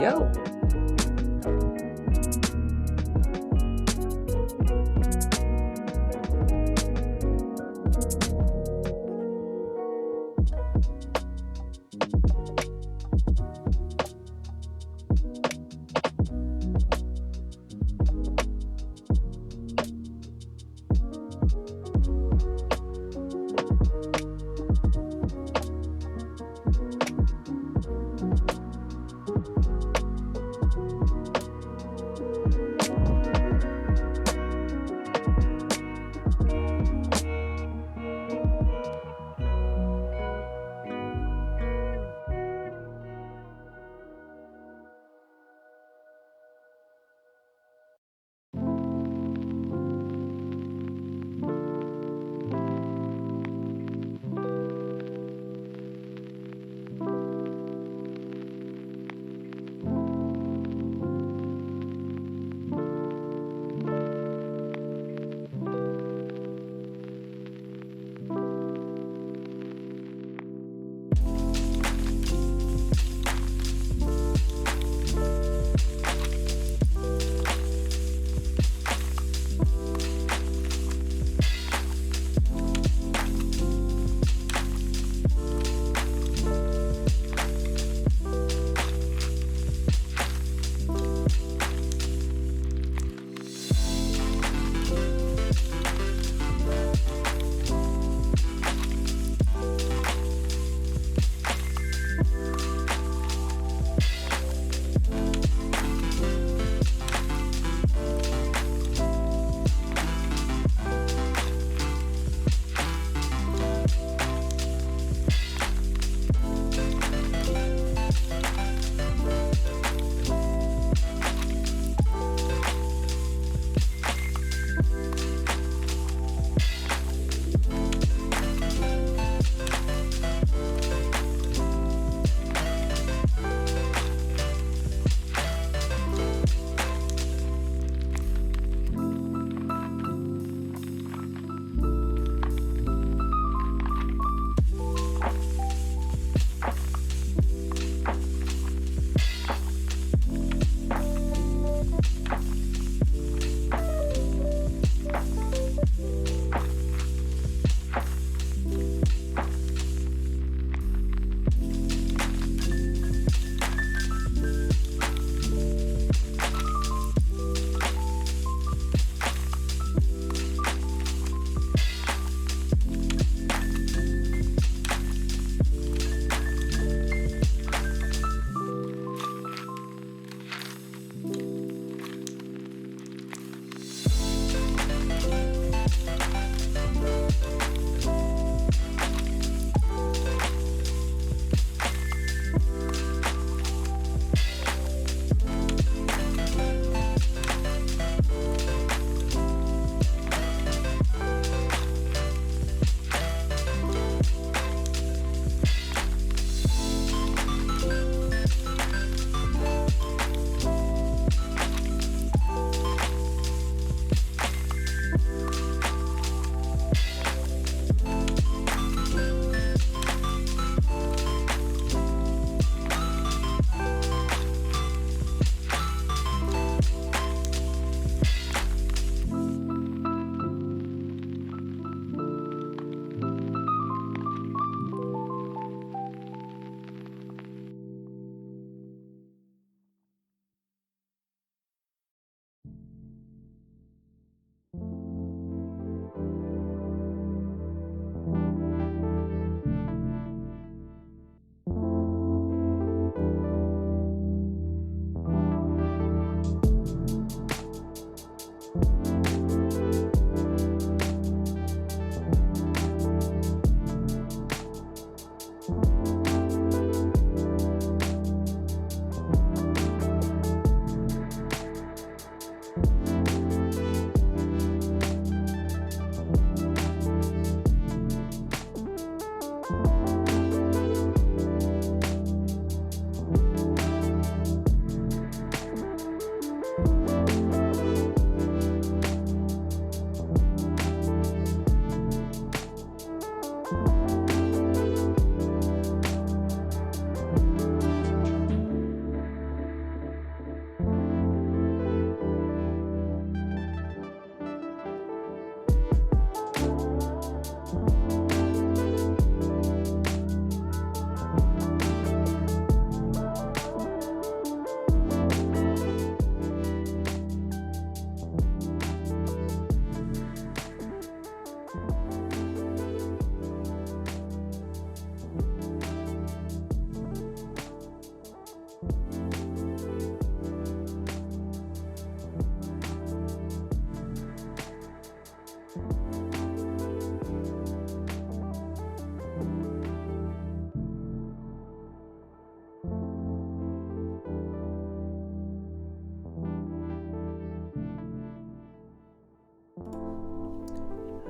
go.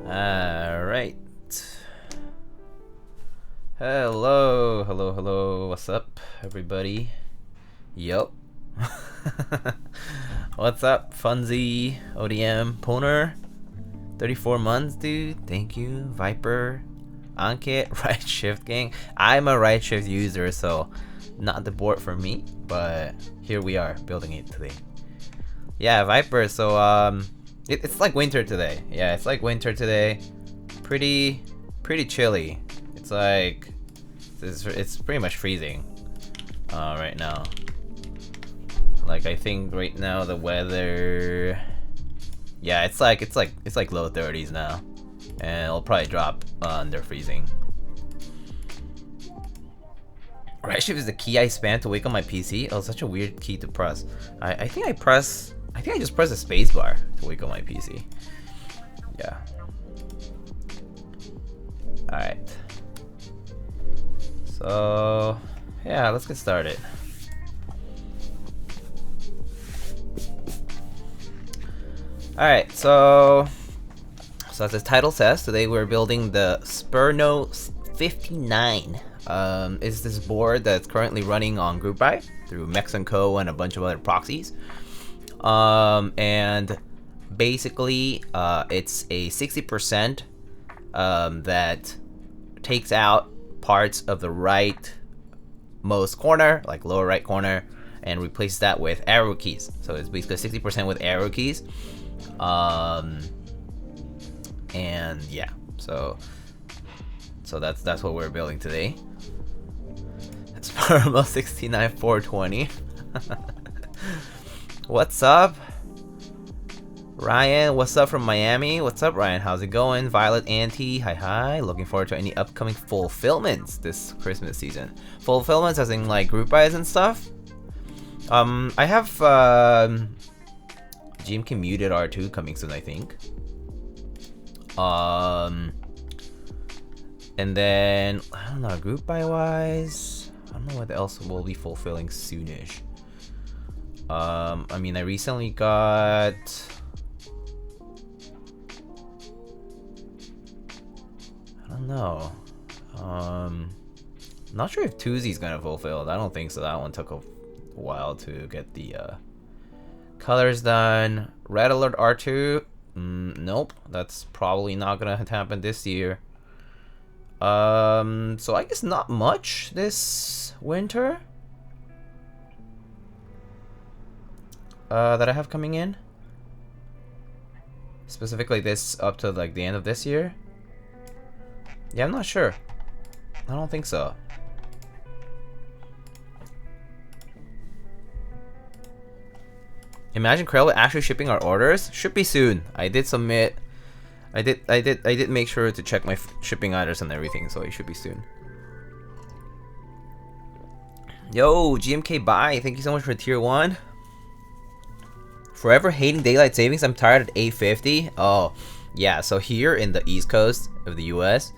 Alright. Hello. What's up, everybody? Yup. What's up, Funzy, ODM, Poner? 34 months, dude. Thank you. Viper, Ankit, Right Shift Gang. I'm a Right Shift user, so not the board for me, but here we are building it today. Yeah, Viper. So it's like winter today. Yeah, it's like winter today. Pretty chilly. It's like it's pretty much freezing right now. Like I think right now the weather, yeah, it's like low 30s now, and it'll probably drop under freezing. Right shift is the key I spam to wake up my PC. Oh, such a weird key to press. I think I just press the space bar to wake up my PC. Yeah. Alright. So yeah, let's get started. Alright, so as the title says, today we're building the Sperno59. It's this board that's currently running on group buy through Mex & Co and a bunch of other proxies. And basically it's a 60% that takes out parts of the right most corner, like lower right corner, and replaces that with arrow keys. So it's basically 60% with arrow keys. And yeah, so that's what we're building today. It's Sperno59 420. What's up, Ryan? What's up from Miami? What's up, Ryan? How's it going? Violet Auntie, hi. Looking forward to any upcoming fulfillments this Christmas season. Fulfillments as in like group buys and stuff. I have GMK Muted R2 coming soon, I think. And then I don't know, group buy wise, I don't know what else will be fulfilling soonish. I mean, I recently got I don't know. Not sure if Tuesday's gonna fulfill. I don't think so. That one took a while to get the colors done. Red Alert R2. Nope, that's probably not gonna happen this year. So I guess not much this winter that I have coming in. Specifically this up to like the end of this year. Yeah, I'm not sure. I don't think so. Imagine Krell actually shipping our orders. Should be soon. I did submit. I did make sure to check my shipping address and everything, so it should be soon. Yo, GMK bye. Thank you so much for tier 1. Forever hating daylight savings. I'm tired at 8:50. Oh, yeah. So here in the East Coast of the US,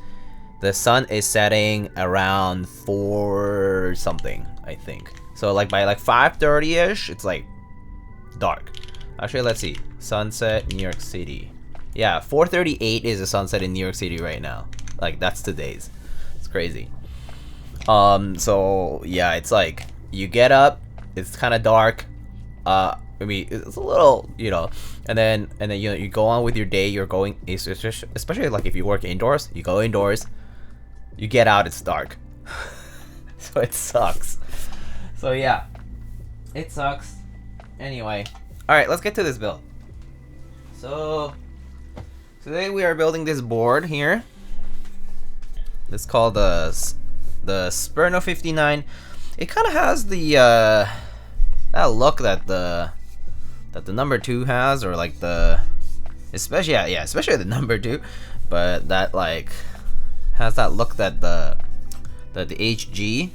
the sun is setting around 4 something, I think. So like by like 5:30ish, it's like dark. Actually, let's see. Sunset, New York City. Yeah, 4:38 is the sunset in New York City right now. Like that's today's. It's crazy. So yeah, it's like you get up, it's kind of dark. I mean, it's a little, you know, and then you know, you go on with your day. You're going, especially like if you work indoors, you go indoors, you get out, it's dark. So it sucks. So yeah, it sucks. Anyway, all right, let's get to this build. So today we are building this board here. It's called the Sperno59. It kind of has the that look that the number 2 has, or like the especially the number 2, but that like has that look that the HG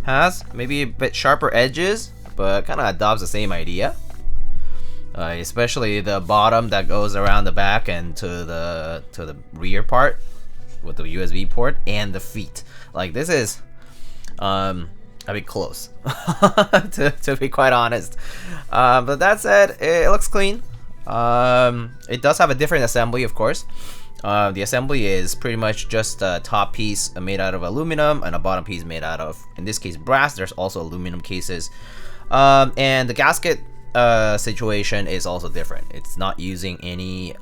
has. Maybe a bit sharper edges, but kind of adopts the same idea. Especially the bottom that goes around the back and to the rear part with the USB port, and the feet. Like this is a bit close to be quite honest. But that said, it looks clean. It does have a different assembly, of course. The assembly is pretty much just a top piece made out of aluminum and a bottom piece made out of, in this case, brass. There's also aluminum cases. And the gasket situation is also different. It's not using any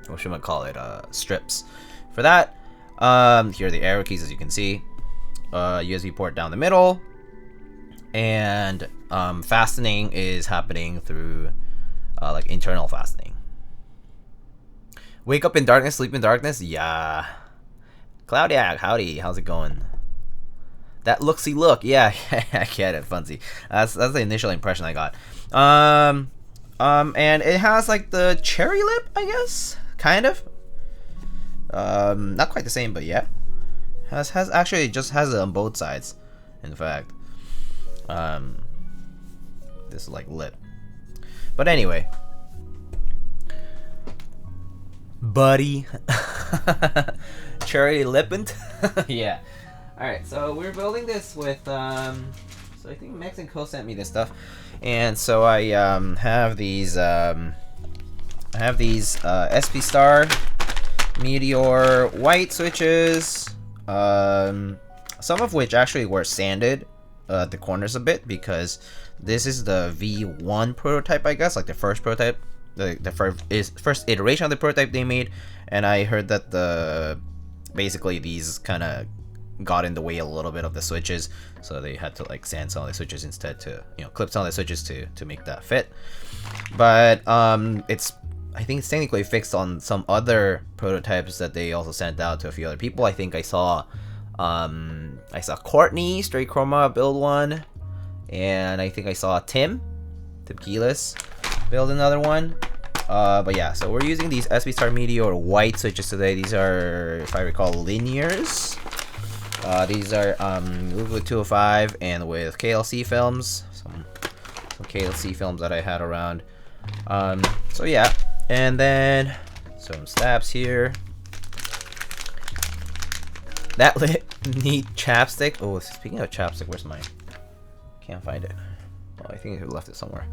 what should I call it, strips for that. Here are the arrow keys, as you can see. USB port down the middle, and fastening is happening through like internal fastening. Wake up in darkness, sleep in darkness. Yeah. Claudia, howdy. How's it going? That looksy look. Yeah, I get it, Funzy. That's the initial impression I got. And it has like the cherry lip, I guess, kind of. Not quite the same, but yeah. Has actually just has it on both sides. In fact, this is like lip. But anyway, buddy, cherry lippant. Yeah. All right. So we're building this with so I think Mexico sent me this stuff, and so I have these SP Star Meteor white switches. Some of which actually were sanded at the corners a bit, because this is the V1 prototype, I guess, like the first prototype, the first iteration of the prototype they made, and I heard that basically these kind of got in the way a little bit of the switches, so they had to like sand some of the switches instead to, you know, clip some of the switches to make that fit. But I think it's technically fixed on some other prototypes that they also sent out to a few other people. I think I saw Courtney Straight Chroma build one, and I think I saw Tim Keyless build another one. But yeah, so we're using these SP Star Meteor white switches today. These are, if I recall, linears. These are Lube 205 and with KLC films, some KLC films that I had around. So yeah. And then some stabs here. That neat chapstick. Oh, speaking of chapstick, where's mine? Can't find it. Oh, I think I left it somewhere.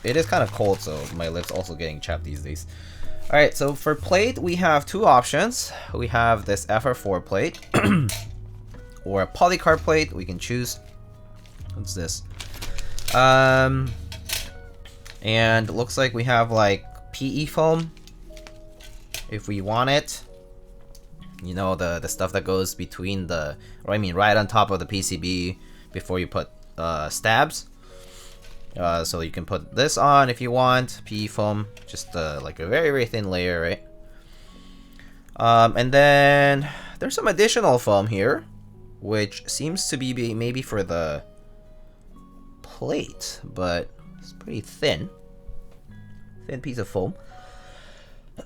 It is kind of cold, so my lips also getting chapped these days. All right, so for plate, we have two options. We have this FR4 plate or a polycarb plate. We can choose. What's this? And it looks like we have like PE foam if we want it. You know, the stuff that goes between right on top of the PCB before you put stabs. So you can put this on if you want. PE foam, just like a very, very thin layer, right? And then there's some additional foam here, which seems to be maybe for the plate, but it's pretty thin piece of foam.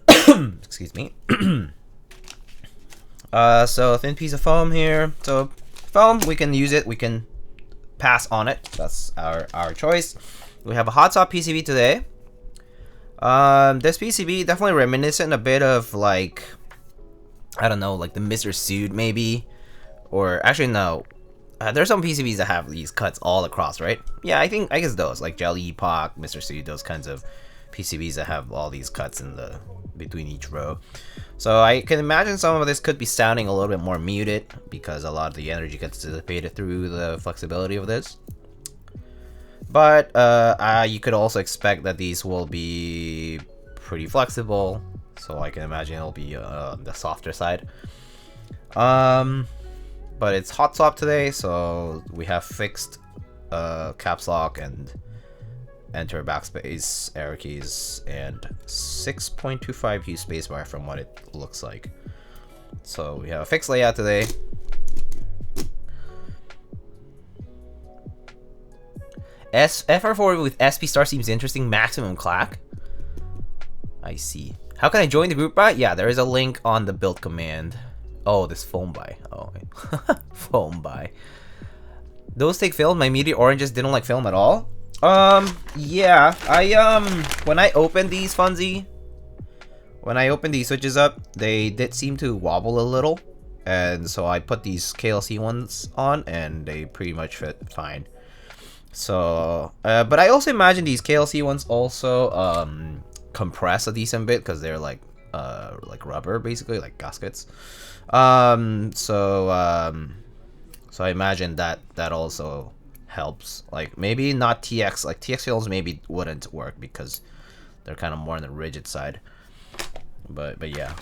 Excuse me. So a thin piece of foam here. So foam, we can use it, we can pass on it. That's our choice. We have a hot swap PCB today. This PCB definitely reminiscent a bit of like, I don't know, like the Mr. Suit maybe, or actually no. There's some PCBs that have these cuts all across, right? Yeah, I guess those, like Jelly Epoch, Mr. Suit, those kinds of PCBs that have all these cuts in between each row. So I can imagine some of this could be sounding a little bit more muted because a lot of the energy gets dissipated through the flexibility of this. But you could also expect that these will be pretty flexible, so I can imagine it'll be the softer side. But it's hot swap today, so we have fixed caps lock and enter backspace, arrow keys, and 6.25 use spacebar from what it looks like. So we have a fixed layout today. FR4 with SP Star seems interesting. Maximum clack. I see. How can I join the group buy? Yeah, there is a link on the build command. Oh, this foam buy. Oh, foam buy. Those take film. My Meteor oranges didn't like film at all. Yeah, when I opened these Funzy, when I opened these switches up, they did seem to wobble a little, and so I put these KLC ones on, and they pretty much fit fine. So, but I also imagine these KLC ones also compress a decent bit because they're like rubber, basically, like gaskets. So I imagine that also helps. Like maybe not TX, like TX films maybe wouldn't work because they're kind of more on the rigid side. But yeah.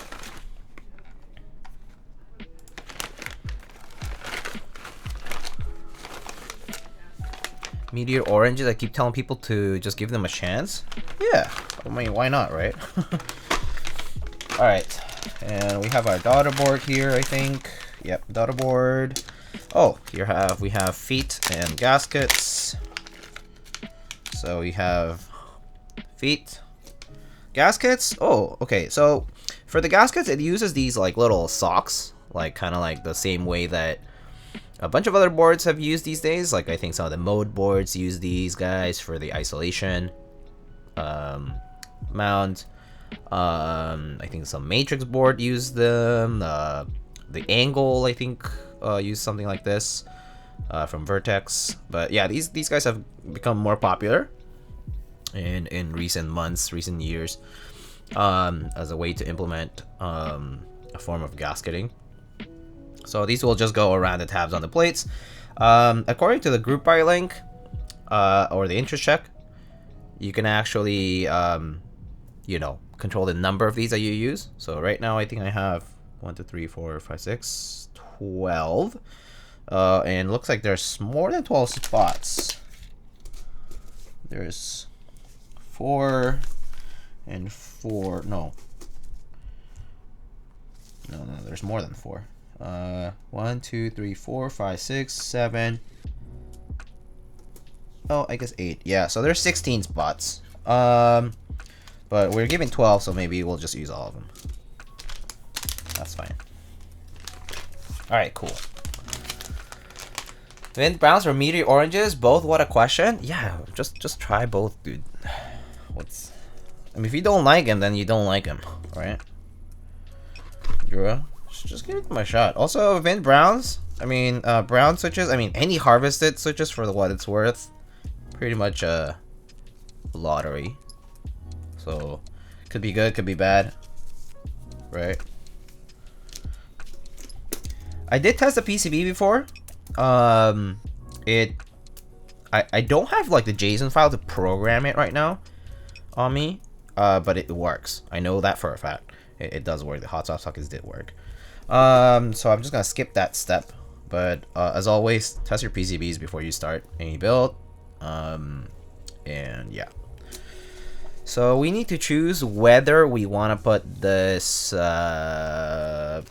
Meteor oranges, I keep telling people to just give them a chance. Yeah, I mean, why not, right? Alright, and we have our daughter board here, I think. Yep, daughter board. Oh, we have feet and gaskets. So we have feet, gaskets. Oh, okay, so for the gaskets, it uses these like little socks, like kind of like the same way that a bunch of other boards have used these days. Like I think some of the mode boards use these guys for the isolation mount. I think some matrix board use them. The angle, I think, use something like this from Vertex. But yeah, these guys have become more popular in recent months, recent years, as a way to implement a form of gasketing. So these will just go around the tabs on the plates. According to the group buy link or the interest check, you can actually, you know, control the number of these that you use. So right now I think I have 1, 2, 3, 4, 5, 6, 12. And looks like there's more than 12 spots. There's 4 and 4. No, there's more than 4. 1, 2, 3, 4, 5, 6, 7. Oh, I guess 8. Yeah, so there's 16 spots. But we're giving 12, so maybe we'll just use all of them. That's fine. Alright, cool. Mint browns or meteor oranges, both? What a question. Yeah, just try both, dude. I mean, if you don't like them, then you don't like them, right? Just give them a shot. Also, Vint browns, I mean, brown switches, I mean, any harvested switches for what it's worth, pretty much a lottery. So, could be good, could be bad, right? I did test the PCB before. I don't have like the JSON file to program it right now on me, but it works. I know that for a fact. It does work. The hot swap sockets did work. So I'm just gonna skip that step. But as always, test your PCBs before you start any build. And yeah. So we need to choose whether we want to put this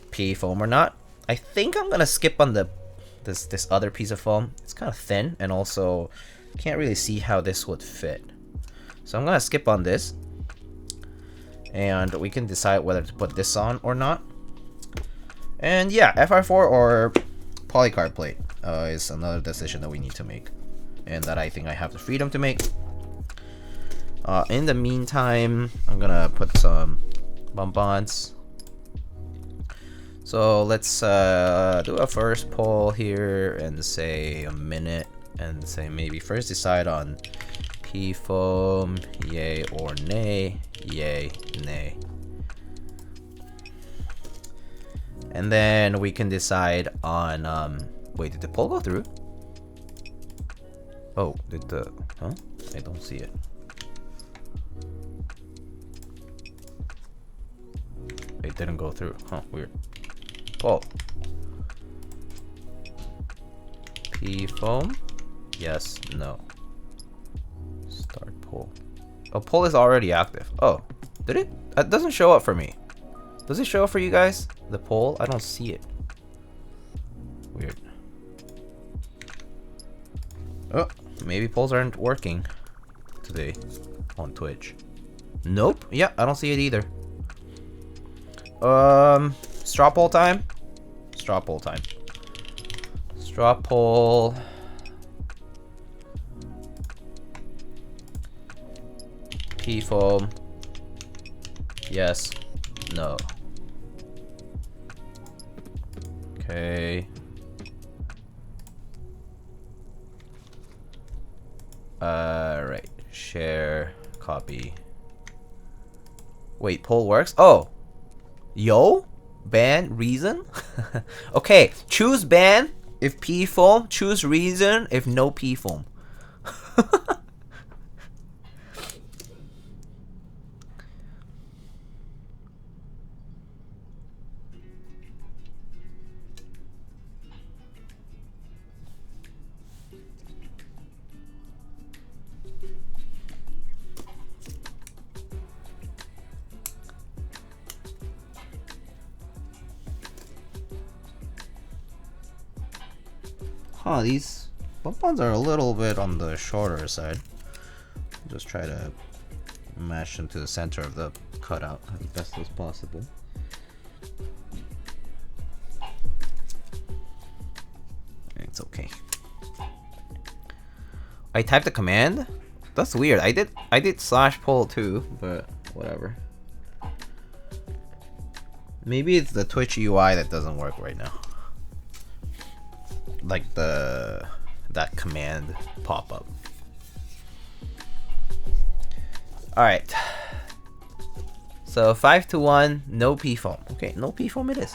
P foam or not. I think I'm gonna skip on this other piece of foam. It's kind of thin, and also can't really see how this would fit. So I'm gonna skip on this, and we can decide whether to put this on or not. And yeah, FR4 or polycarbonate plate is another decision that we need to make, and that I think I have the freedom to make. In the meantime, I'm gonna put some bump-ons. So let's do a first poll here and say a minute, and say maybe first decide on P foam, yay or nay, yay, nay. And then we can decide on, wait, did the poll go through? Oh, huh? I don't see it. It didn't go through, huh, weird. Poll. P foam, yes, no. Start poll. Oh, poll is already active. Oh, did it? That doesn't show up for me. Does it show up for you guys? The poll? I don't see it. Weird. Oh, maybe polls aren't working today on Twitch. Nope. Yeah, I don't see it either. Straw poll time? Straw poll time. Straw poll. P foam. Yes. No. Okay. Right. Share, copy. Wait, poll works? Oh! Yo? Ban, reason? Okay, choose ban if P foam, choose reason if no P foam. Huh, these bump ons are a little bit on the shorter side. Just try to mash them to the center of the cutout as best as possible. It's okay. I typed a command? That's weird. I did slash pull too, but whatever. Maybe it's the Twitch UI that doesn't work right now. Like that command pop-up. Alright. So 5-1, no P foam. Okay, no P foam it is.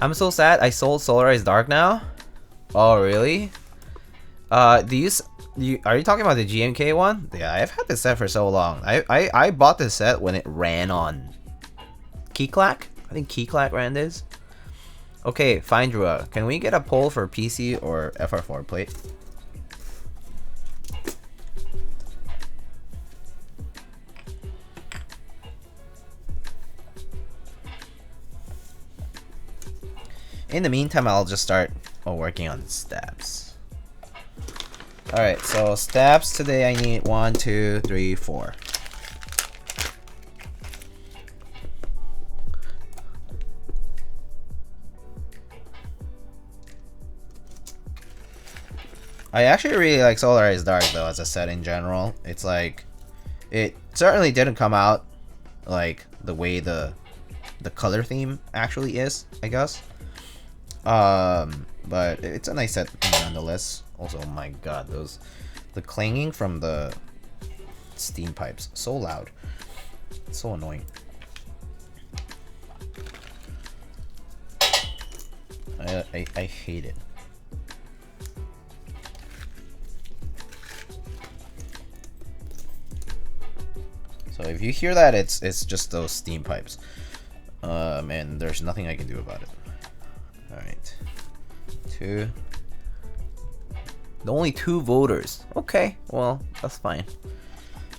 I'm so sad I sold Solarized Dark now. Oh really? Are you talking about the GMK one? Yeah, I've had this set for so long. I bought this set when it ran on Keycap. I think Keycap ran this. Okay, fine, Drew. Can we get a poll for PC or FR4 plate? In the meantime, I'll just start working on stabs. Alright, so stabs today I need 1, 2, 3, 4. I actually really like Solarized Dark though as a set in general. It's like, it certainly didn't come out like the way the color theme actually is, I guess. But it's a nice set nonetheless. Also, oh my god, the clanging from the steam pipes, so loud. It's so annoying. I hate it. So if you hear that, it's just those steam pipes. And there's nothing I can do about it. Alright. 2. Only 2 voters. Okay, well, that's fine.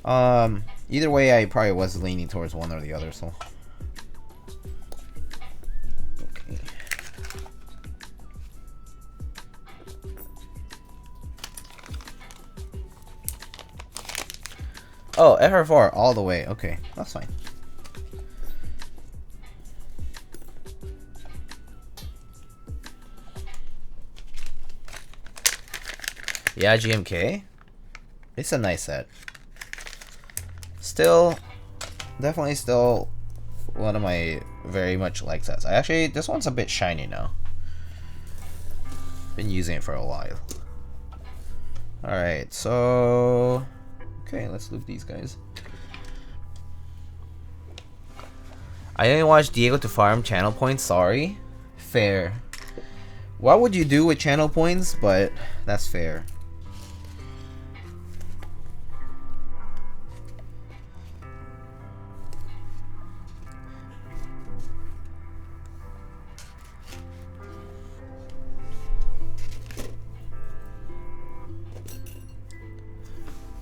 Either way, I probably was leaning towards one or the other, so. Okay. Oh, FR4 all the way. Okay, that's fine. Yeah, GMK. It's a nice set. Still, definitely still one of my very much liked sets. This one's a bit shiny now. Been using it for a while. Alright, so okay, let's loop these guys. I didn't watch Diego to farm channel points, sorry. Fair. What would you do with channel points? But that's fair.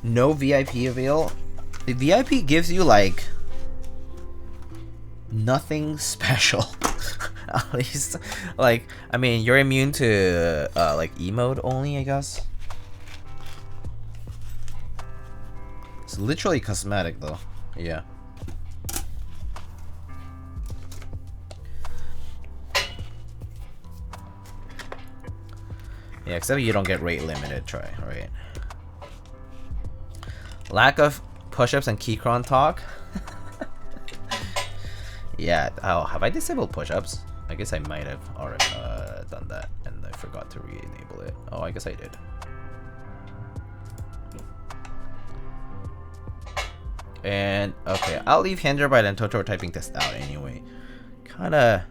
No VIP avail. The VIP gives you like nothing special. At least, like, I mean, you're immune to like emote only, I guess. It's literally cosmetic though. Yeah. Yeah, except you don't get rate limited. Try, right? Lack of push-ups and keycron talk. Yeah. Oh, have I disabled push-ups? I guess I might have already done that, and I forgot to re-enable it. Oh, I guess I did. And okay, I'll leave Hinder by then tutorial typing test out anyway. Kinda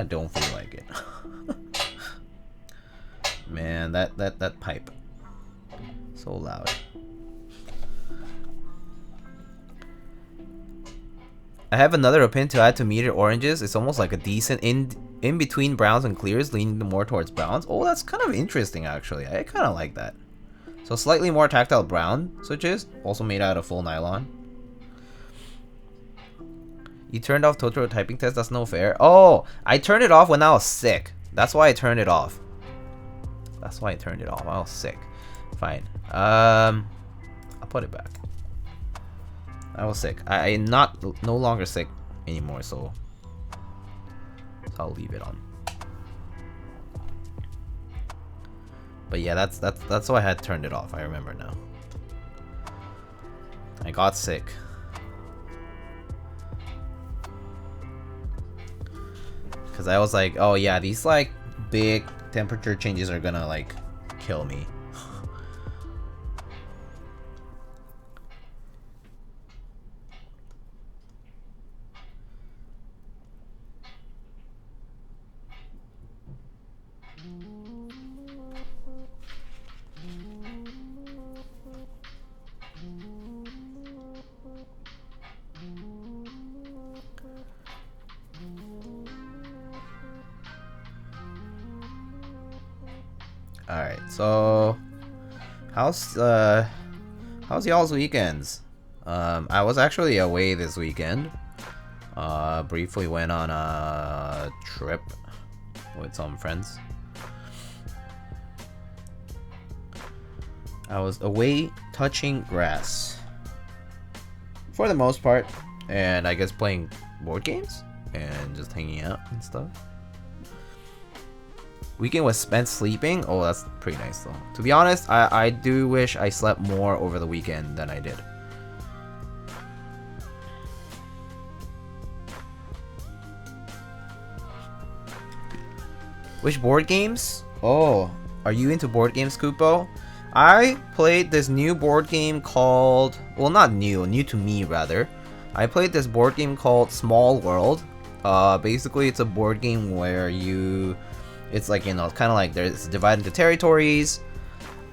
don't feel like it. Man, that pipe. So loud. I have another opinion to add to Meteor oranges. It's almost like a decent in between browns and clears, leaning more towards browns. Oh, that's kind of interesting actually. I kind of like that. So slightly more tactile brown switches, also made out of full nylon. You turned off tutorial typing test, that's no fair. Oh, I turned it off when I was sick. That's why I turned it off. That's why I turned it off. I was sick. Fine. I'll put it back. I was sick. I'm no longer sick anymore, so I'll leave it on. But yeah, that's why I had turned it off. I remember now. I got sick. Cause I was like, oh yeah, these like big temperature changes are gonna like kill me. Alright, so how's y'all's weekends? I was actually away this weekend. Briefly went on a trip with some friends. I was away touching grass for the most part, and I guess playing board games and just hanging out and stuff. Weekend was spent sleeping. Oh, that's pretty nice though. To be honest, I do wish I slept more over the weekend than I did. Which board games? Oh, are you into board games, Kupo? I played this new board game called, well, not new to me rather. I played this board game called Small World. Basically it's a board game where it's like, you know, kind of like there's divided into territories,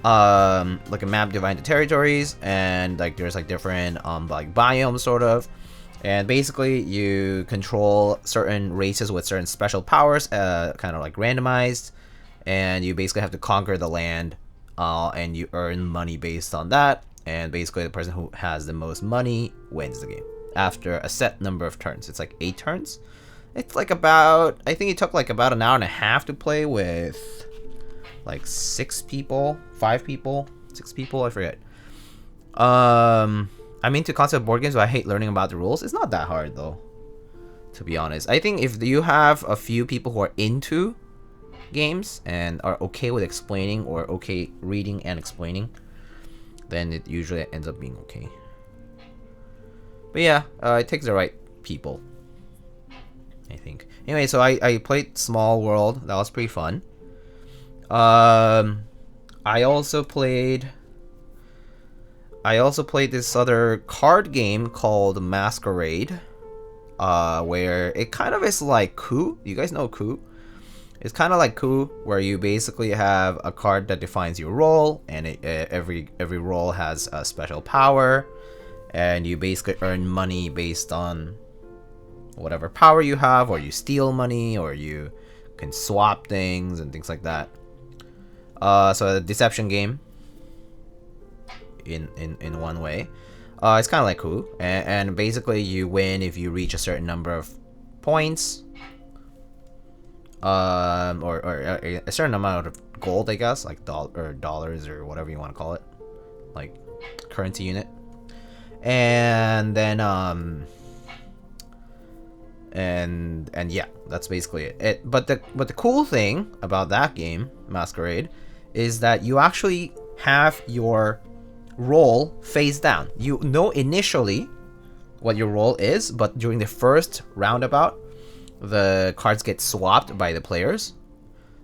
like a map divided into territories, and like there's like different like biomes sort of, and basically you control certain races with certain special powers, kind of like randomized, and you basically have to conquer the land, and you earn money based on that, and basically the person who has the most money wins the game after a set number of turns. It's like 8 turns. It's like about, I think it took like about an hour and a half to play with like 6 people, 5 people, 6 people, I forget. I'm into concept board games, but I hate learning about the rules. It's not that hard though, to be honest. I think if you have a few people who are into games and are okay with explaining or okay reading and explaining, then it usually ends up being okay. But yeah, it takes the right people, I think. Anyway, so I played Small World. That was pretty fun. I also played this other card game called Masquerade, where it kind of is like Coup. You guys know Coup? It's kind of like Coup, where you basically have a card that defines your role, and every role has a special power, and you basically earn money based on whatever power you have, or you steal money, or you can swap things and things like that. So a deception game in one way. It's kind of like Coup, and basically you win if you reach a certain number of points, or a certain amount of gold, I guess, like dollars or whatever you want to call it, like currency unit. And then and yeah, that's basically it. But the cool thing about that game, Masquerade, is that you actually have your role face down. You know initially what your role is, but during the first roundabout, the cards get swapped by the players,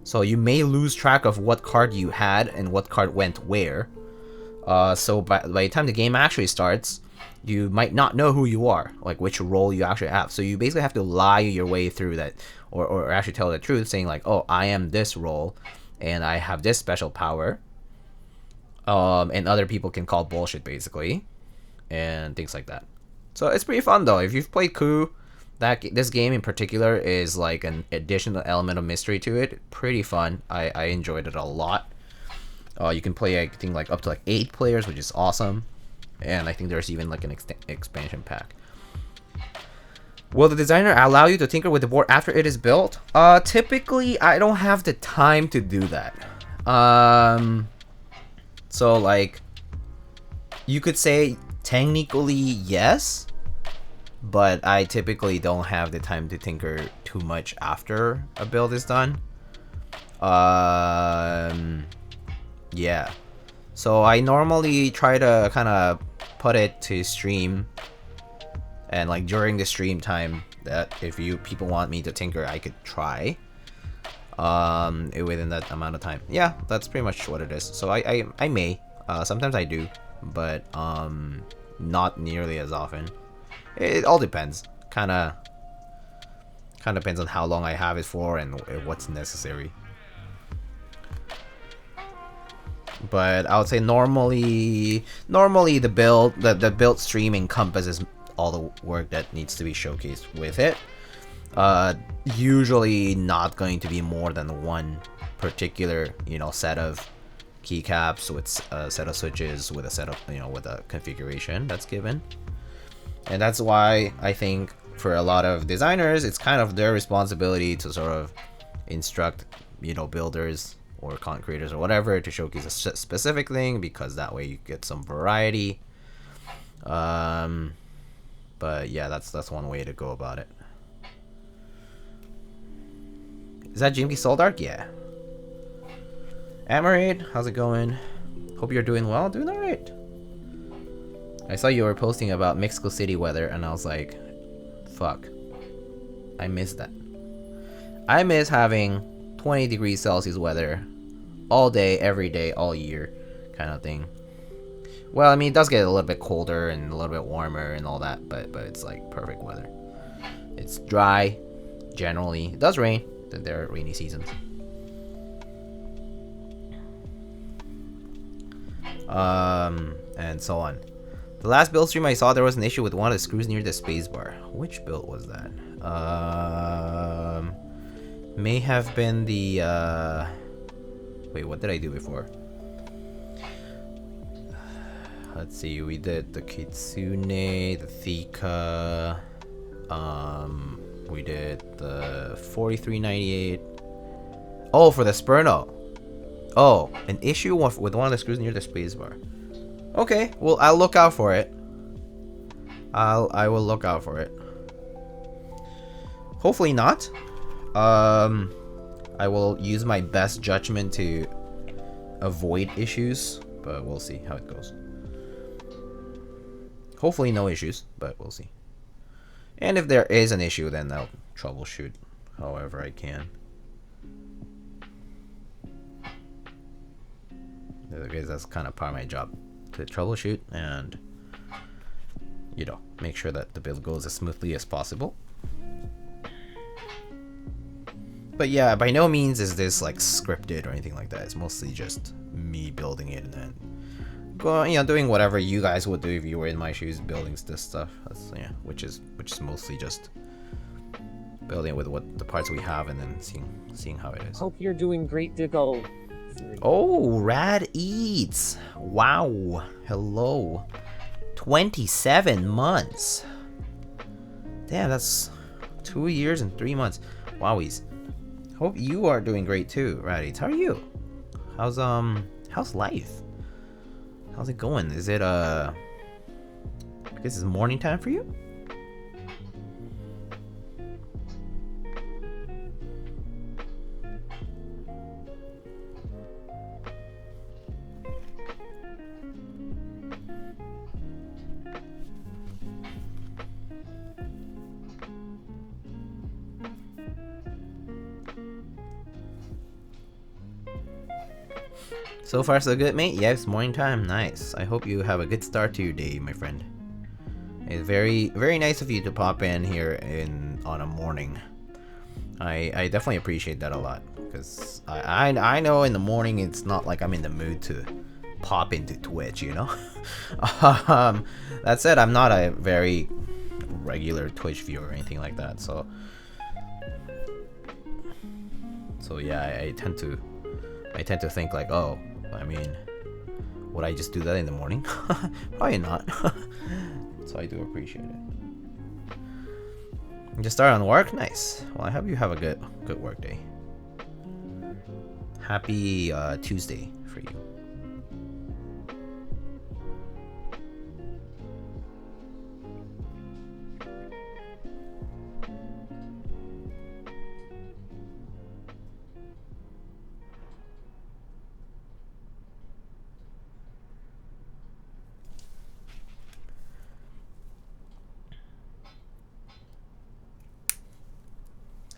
so you may lose track of what card you had and what card went where. So by the time the game actually starts, you might not know who you are, like which role you actually have. So you basically have to lie your way through that, or actually tell the truth, saying like, oh, I am this role, and I have this special power. And other people can call bullshit basically, and things like that. So it's pretty fun though. If you've played Coup, this game in particular is like an additional element of mystery to it. Pretty fun. I enjoyed it a lot. You can play, I think, like up to like 8 players, which is awesome. And I think there's even like an expansion pack. Will the designer allow you to tinker with the board after it is built? Typically, I don't have the time to do that. So like, you could say technically yes, but I typically don't have the time to tinker too much after a build is done. Yeah. So I normally try to kind of put it to stream, and like during the stream time, that if people want me to tinker, I could try within that amount of time. Yeah, that's pretty much what it is. So I may sometimes I do, but not nearly as often. It all depends. Kind of depends on how long I have it for and what's necessary. But I would say normally the build stream encompasses all the work that needs to be showcased with it. Usually not going to be more than one particular, set of keycaps with a set of switches with a set of, with a configuration that's given. And that's why I think for a lot of designers, it's kind of their responsibility to sort of instruct, builders or content creators or whatever to showcase a specific thing, because that way you get some variety. But yeah, that's one way to go about it. Is that GMK Soldark? Yeah. Amarade, how's it going? Hope you're doing well. Doing alright. I saw you were posting about Mexico City weather, and I was like, fuck. I miss that. I miss having 20 degrees Celsius weather all day, every day, all year kind of thing. Well, I mean, it does get a little bit colder and a little bit warmer and all that, but it's like perfect weather. It's dry, generally. It does rain. There are rainy seasons. And so on. The last build stream I saw, there was an issue with one of the screws near the spacebar. Which build was that? May have been the wait, what did I do before? Let's see, we did the Kitsune, the Thika, we did the 4398. Oh, for the Sperno. Oh, an issue with one of the screws near the spacebar. Okay, well, I'll look out for it. I will look out for it. Hopefully not. I will use my best judgment to avoid issues, but we'll see how it goes. Hopefully no issues, but we'll see. And if there is an issue, then I'll troubleshoot however I can. Because that's kind of part of my job, to troubleshoot and, make sure that the build goes as smoothly as possible. But yeah, by no means is this like scripted or anything like that. It's mostly just me building it and then going, doing whatever you guys would do if you were in my shoes, building this stuff. That's, yeah, which is mostly just building it with what the parts we have and then seeing how it is. Hope you're doing great, Diggle. Oh, Rad Eats. Wow. Hello. 27 months. Damn, that's 2 years and 3 months. Wowies. Hope you are doing great too, Rad Eats. How are you? How's life? How's it going? Is it I guess it's morning time for you? So far so good, mate? Yes, morning time. Nice. I hope you have a good start to your day, my friend. It's very, very nice of you to pop in here on a morning. I definitely appreciate that a lot, because I know in the morning it's not like I'm in the mood to pop into Twitch, you know. That said, I'm not a very regular Twitch viewer or anything like that, so yeah, I tend to think like, oh, I mean, would I just do that in the morning? Probably not. So I do appreciate it. You just start on work? Nice. Well, I hope you have a good work day. Happy Tuesday for you.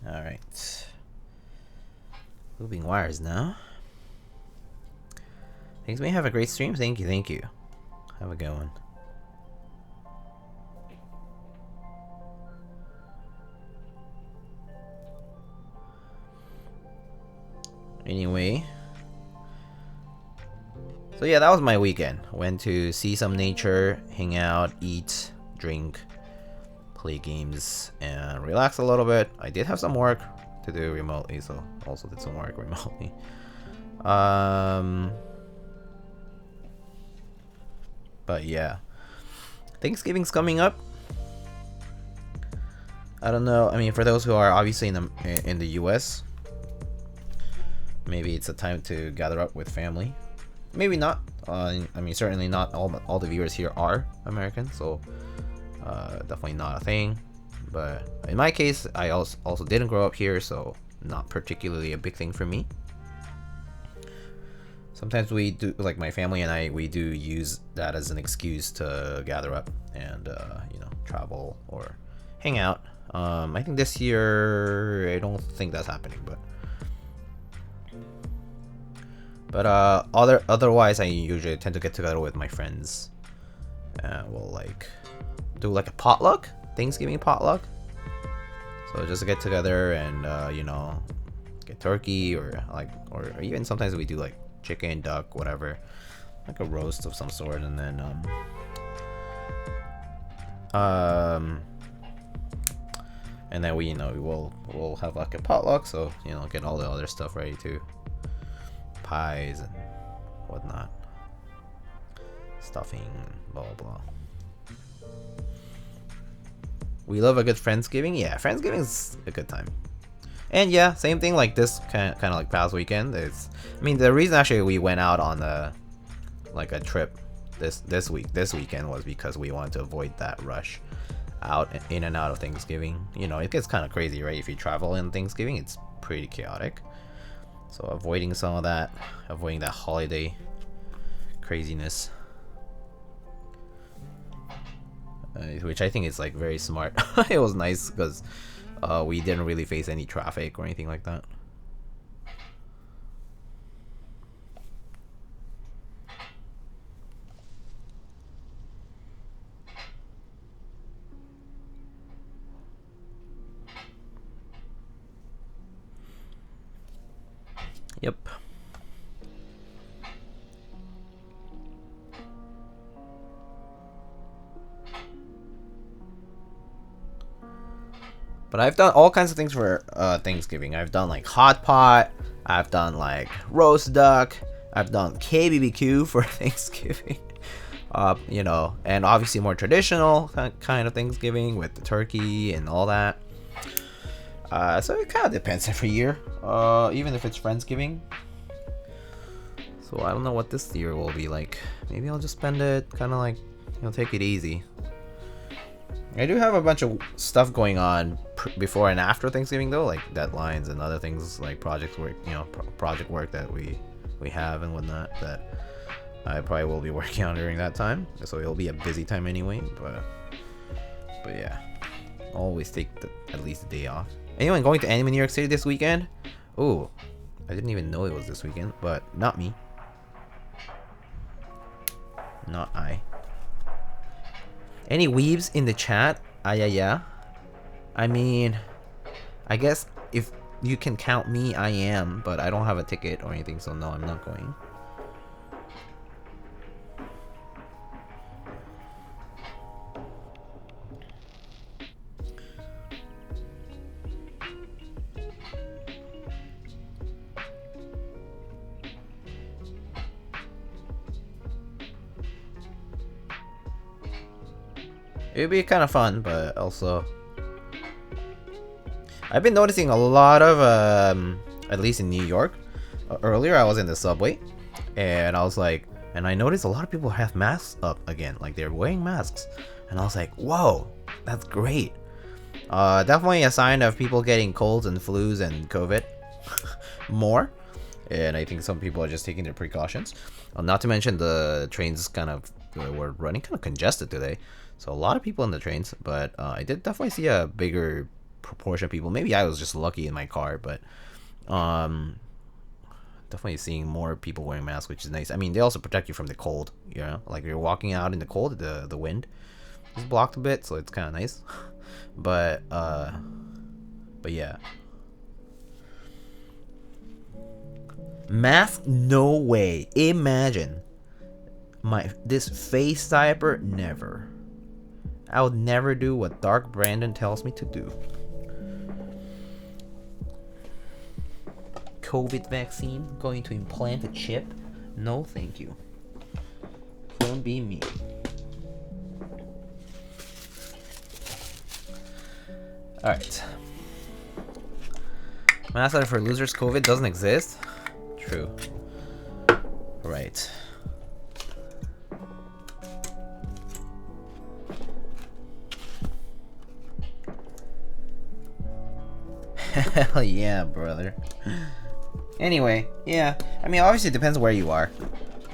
Alright. Moving wires now. Thanks, may have a great stream. Thank you. Have a good one. Anyway. So yeah, that was my weekend. Went to see some nature, hang out, eat, drink, play games, and relax a little bit. I did have some work to do remotely, so also did some work remotely. But yeah, Thanksgiving's coming up. I don't know. I mean, for those who are obviously in the US, maybe it's a time to gather up with family. Maybe not. I mean, certainly not all the viewers here are American, so definitely not a thing. But in my case, I also didn't grow up here, so not particularly a big thing for me. Sometimes we do, like my family and I, we do use that as an excuse to gather up and you know, travel or hang out. I think this year I don't think that's happening, but otherwise I usually tend to get together with my friends. We'll like do like a potluck, Thanksgiving potluck. So just get together and you know, get turkey or even sometimes we do like chicken, duck, whatever, like a roast of some sort, and then we, you know, we'll have like a potluck, so you know, get all the other stuff ready too, pies and whatnot, stuffing, blah blah. We love a good Friendsgiving. Yeah, Friendsgiving's a good time. And yeah, same thing like this kind of like past weekend. I mean, the reason actually we went out on a trip this weekend was because we wanted to avoid that rush out in and out of Thanksgiving. You know, it gets kind of crazy, right? If you travel in Thanksgiving, it's pretty chaotic. So avoiding some of that, avoiding that holiday craziness, which I think is like very smart. It was nice because we didn't really face any traffic or anything like that. Yep. But I've done all kinds of things for Thanksgiving. I've done like hot pot, I've done like roast duck, I've done KBBQ for Thanksgiving. You know, and obviously more traditional kind of Thanksgiving with the turkey and all that. So it kind of depends every year, even if it's Friendsgiving. So I don't know what this year will be like. Maybe I'll just spend it kind of like, you know, take it easy. I do have a bunch of stuff going on before and after Thanksgiving though, like deadlines and other things like project work, you know, project work that we have and whatnot that I probably will be working on during that time. So it'll be a busy time anyway, but yeah, always take at least a day off. Anyone going to Anime New York City this weekend? Oh, I didn't even know it was this weekend, but not me. Not I. Any weebs in the chat? Yeah. I mean, I guess if you can count me, I am, but I don't have a ticket or anything, so no, I'm not going. It'd be kind of fun, but also I've been noticing a lot of at least in New York. Earlier I was in the subway and I was like, and I noticed a lot of people have masks up again, like they're wearing masks, and I was like, whoa, that's great. Definitely a sign of people getting colds and flus and COVID more, and I think some people are just taking their precautions. Not to mention the trains kind of were running kind of congested today. So a lot of people in the trains, but I did definitely see a bigger proportion of people. Maybe I was just lucky in my car, but definitely seeing more people wearing masks, which is nice. I mean, they also protect you from the cold, you know? Like, you're walking out in the cold, the wind is blocked a bit, so it's kind of nice. But yeah. Mask? No way. Imagine. This face diaper? Never. I would never do what Dark Brandon tells me to do. COVID vaccine? Going to implant a chip? No, thank you. Couldn't be me. Alright. Mask for losers COVID doesn't exist? True. Right. Hell yeah, brother. Anyway, yeah. I mean, obviously it depends where you are.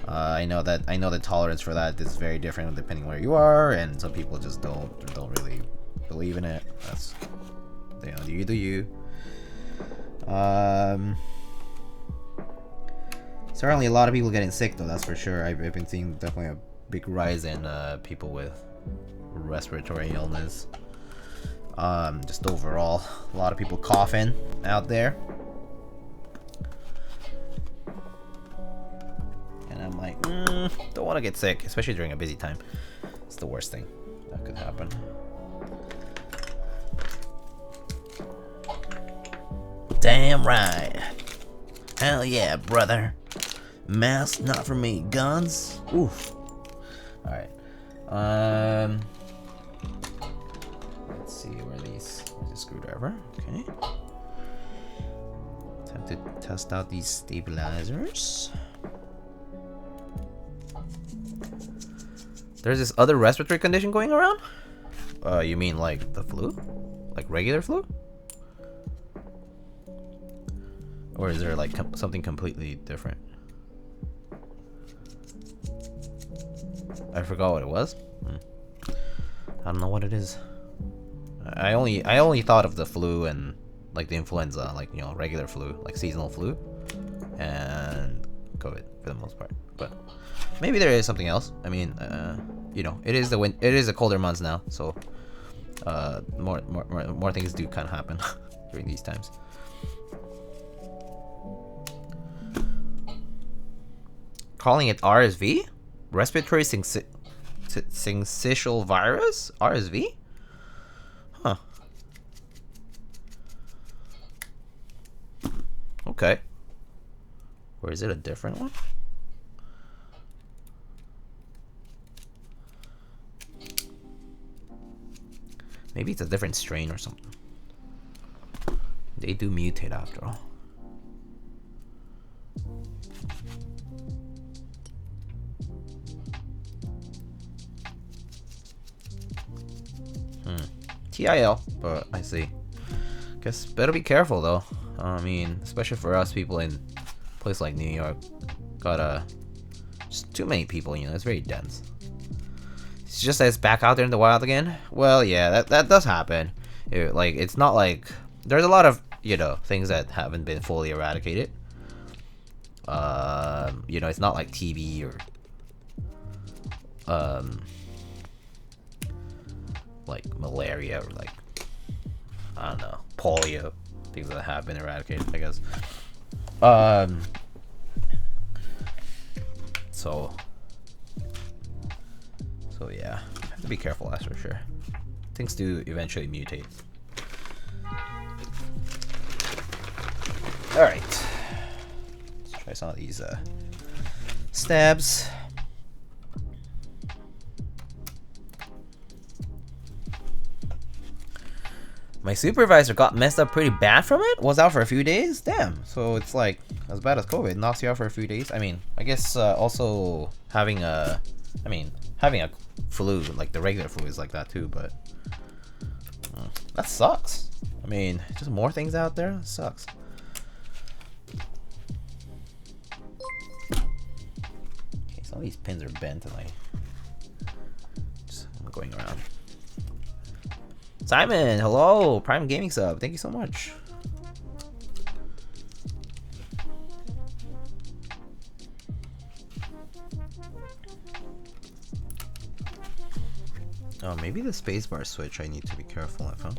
I know the tolerance for that is very different depending where you are, and some people just don't really believe in it. That's, you know, you do you. Certainly a lot of people getting sick though, that's for sure. I've been seeing definitely a big rise in people with respiratory illness. Just overall, a lot of people coughing out there. And I'm like, don't want to get sick, especially during a busy time. It's the worst thing that could happen. Damn right. Hell yeah, brother. Mask not for me. Guns? Oof. Alright. Let's see where these. There's a screwdriver. Okay. Time to test out these stabilizers. There's this other respiratory condition going around? You mean like the flu? Like regular flu? Or is there like something completely different? I forgot what it was. I don't know what it is. I only thought of the flu and like the influenza, like, you know, regular flu, like seasonal flu, and COVID for the most part. But maybe there is something else. I mean, you know, it is the colder months now, so more things do kind of happen during these times. Calling it RSV? Respiratory syncytial virus? RSV? Huh. Okay. Or is it a different one? Maybe it's a different strain or something. They do mutate after all. TIL, but I see. Guess better be careful though. I mean, especially for us people in a place like New York. Got just too many people, you know, it's very dense. It's just that it's back out there in the wild again. Well, yeah, that does happen. It's not like there's a lot of, you know, things that haven't been fully eradicated. You know, it's not like TB like malaria or like, I don't know, polio, things that have been eradicated, I guess. So yeah, have to be careful, that's for sure. Things do eventually mutate. All right, let's try some of these stabs. My supervisor got messed up pretty bad from it. Was out for a few days. Damn. So it's like as bad as COVID. Knocks you out for a few days. I mean, I guess also having a flu, like the regular flu, is like that too. But that sucks. I mean, just more things out there. It sucks. Okay, some of these pins are bent and I'm going around. Simon, hello, Prime Gaming sub. Thank you so much. Oh, maybe the spacebar switch I need to be careful of, huh?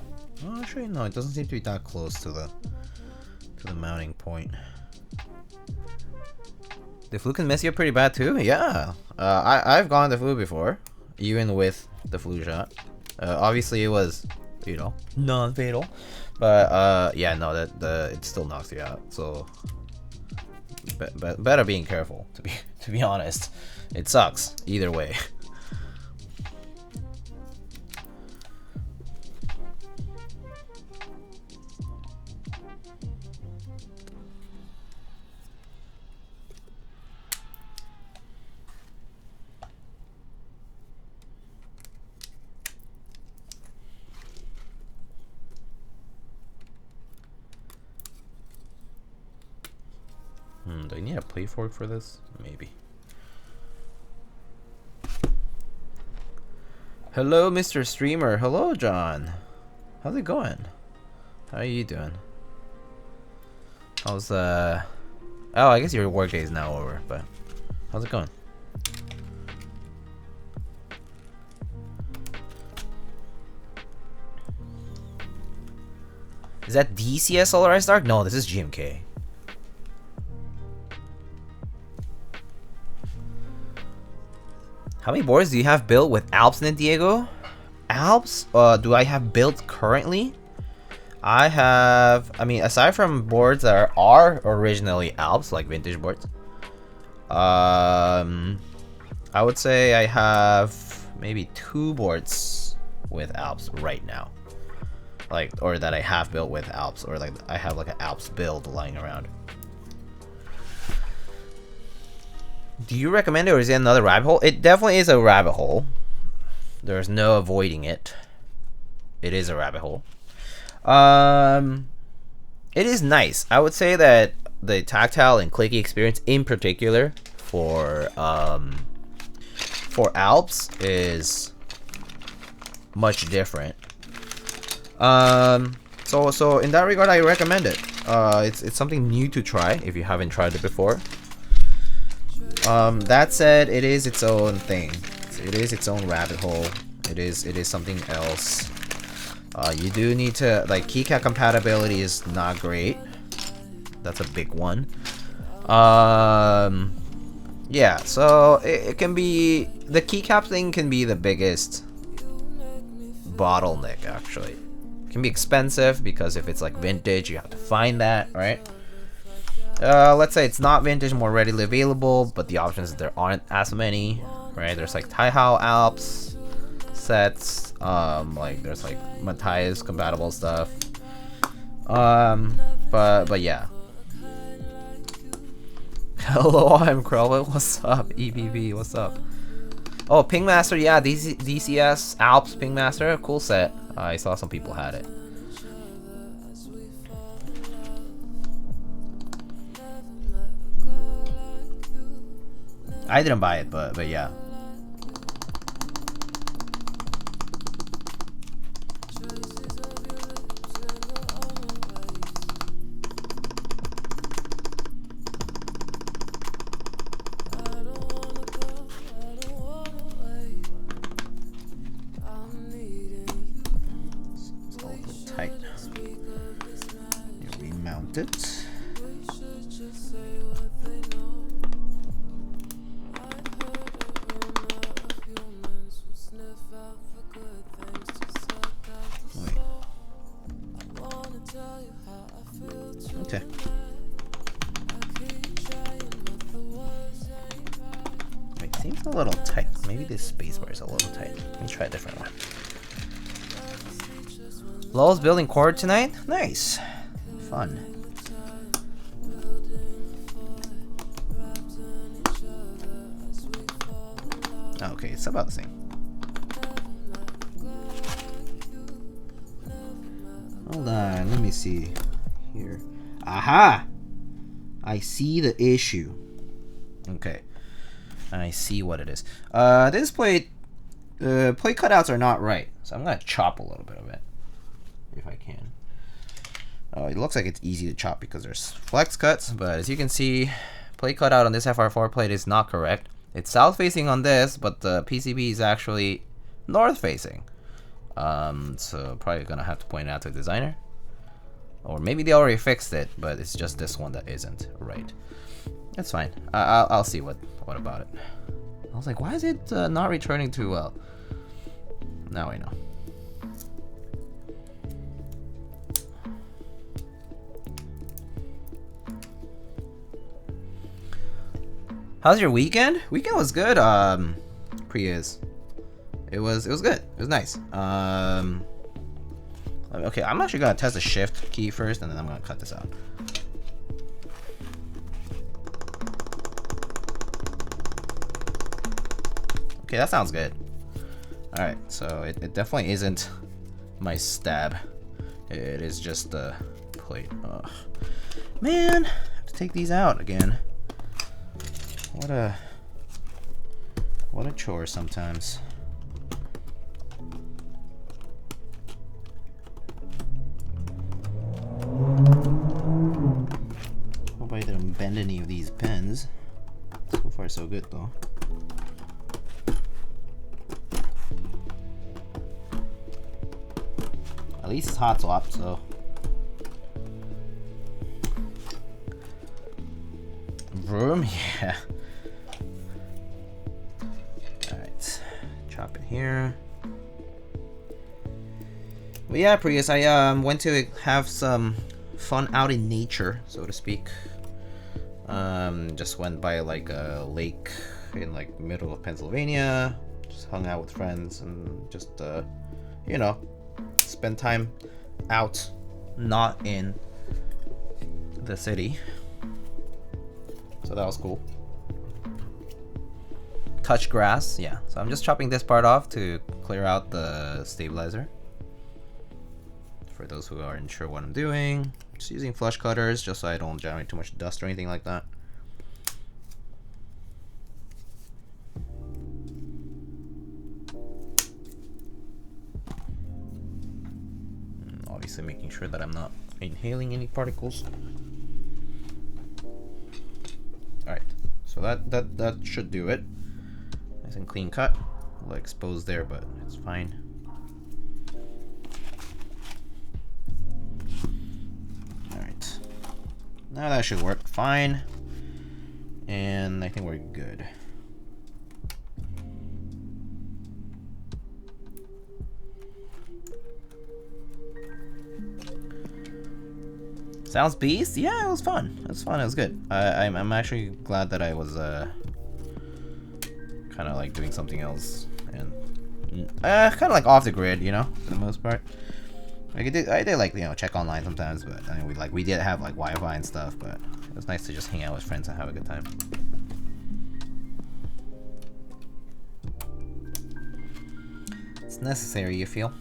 Oh, actually, no, it doesn't seem to be that close to the mounting point. The flu can mess you up pretty bad too. Yeah, I've gone the flu before, even with the flu shot. Obviously it was, you know, non-fatal, but yeah, no, it still knocks you out. So better being careful, to be honest. It sucks either way. Do I need a play fork for this? Maybe. Hello, Mr. Streamer. Hello, John. How's it going? How are you doing? How's oh, I guess your work day is now over, but how's it going? Is that DCS Solarized Dark? No, this is GMK. How many boards do you have built with Alps, Diego? Alps? Do I have built currently? I have, I mean, aside from boards that are originally Alps, like vintage boards, I would say I have maybe 2 boards with Alps right now. Like, or that I have built with Alps, or like I have like an Alps build lying around. Do you recommend it, or is it another rabbit hole? It definitely is a rabbit hole. There's no avoiding it. It is a rabbit hole. It is nice. I would say that the tactile and clicky experience, in particular, for Alps, is much different. So in that regard, I recommend it. It's something new to try if you haven't tried it before. That said, it is its own thing. It is its own rabbit hole. It is something else. You do need to, like, Keycap compatibility is not great. That's a big one. Yeah, so it can be, the Keycap thing can be the biggest bottleneck, actually. It can be expensive because if it's like vintage, you have to find that, right? Let's say it's not vintage, more readily available, but the options there aren't as many, right? There's like Taihao Alps sets, like there's like Matthias compatible stuff, but yeah. Hello, I'm Krelva. What's up, EBB? What's up? Oh, Ping Master, yeah, DCS Alps Ping Master, cool set. I saw some people had it. I didn't buy it, but yeah. tight. You remount it. Wait. Okay. Wait, seems a little tight. Maybe this spacebar is a little tight. Let me try a different one. Lowell's building cord tonight? Nice. Fun. Okay, it's about the same. Hold on, let me see here. Aha! I see the issue. Okay. I see what it is. This plate cutouts are not right. So I'm gonna chop a little bit of it. If I can. Oh, it looks like it's easy to chop because there's flex cuts, but as you can see, plate cutout on this FR4 plate is not correct. It's south facing on this, but the PCB is actually north facing. So probably gonna have to point it out to the designer. Or maybe they already fixed it, but it's just this one that isn't right. That's fine. I'll see what about it. I was like, why is it not returning too well? Now I know. How's your weekend? Weekend was good. Prius. It was good. It was nice. Okay, I'm actually gonna test the shift key first, and then I'm gonna cut this out. Okay, that sounds good. All right, so it definitely isn't my stab. It is just the plate. Ugh. Man, I have to take these out again. What a chore sometimes. Hope I didn't bend any of these pins. So far so good though. At least it's hot swap, so. Room, yeah. Alright, chop it here. But yeah, Prius, I went to have some fun out in nature, so to speak. Just went by like a lake in like middle of Pennsylvania. Just hung out with friends and just you know, spend time out, not in the city. So that was cool. Touch grass, yeah. So I'm just chopping this part off to clear out the stabilizer. For those who aren't sure what I'm doing, just using flush cutters just so I don't generate too much dust or anything like that. And obviously making sure that I'm not inhaling any particles. Alright, so that should do it. Nice and clean cut. A little exposed there, but it's fine. Alright. Now that should work fine. And I think we're good. Sounds beast? Yeah, it was fun. It was fun. It was good. I'm actually glad that I was kind of like doing something else and kind of like off the grid, you know, for the most part. Like I did like, you know, check online sometimes, but I mean, we did have like Wi-Fi and stuff, but it was nice to just hang out with friends and have a good time. It's necessary, you feel?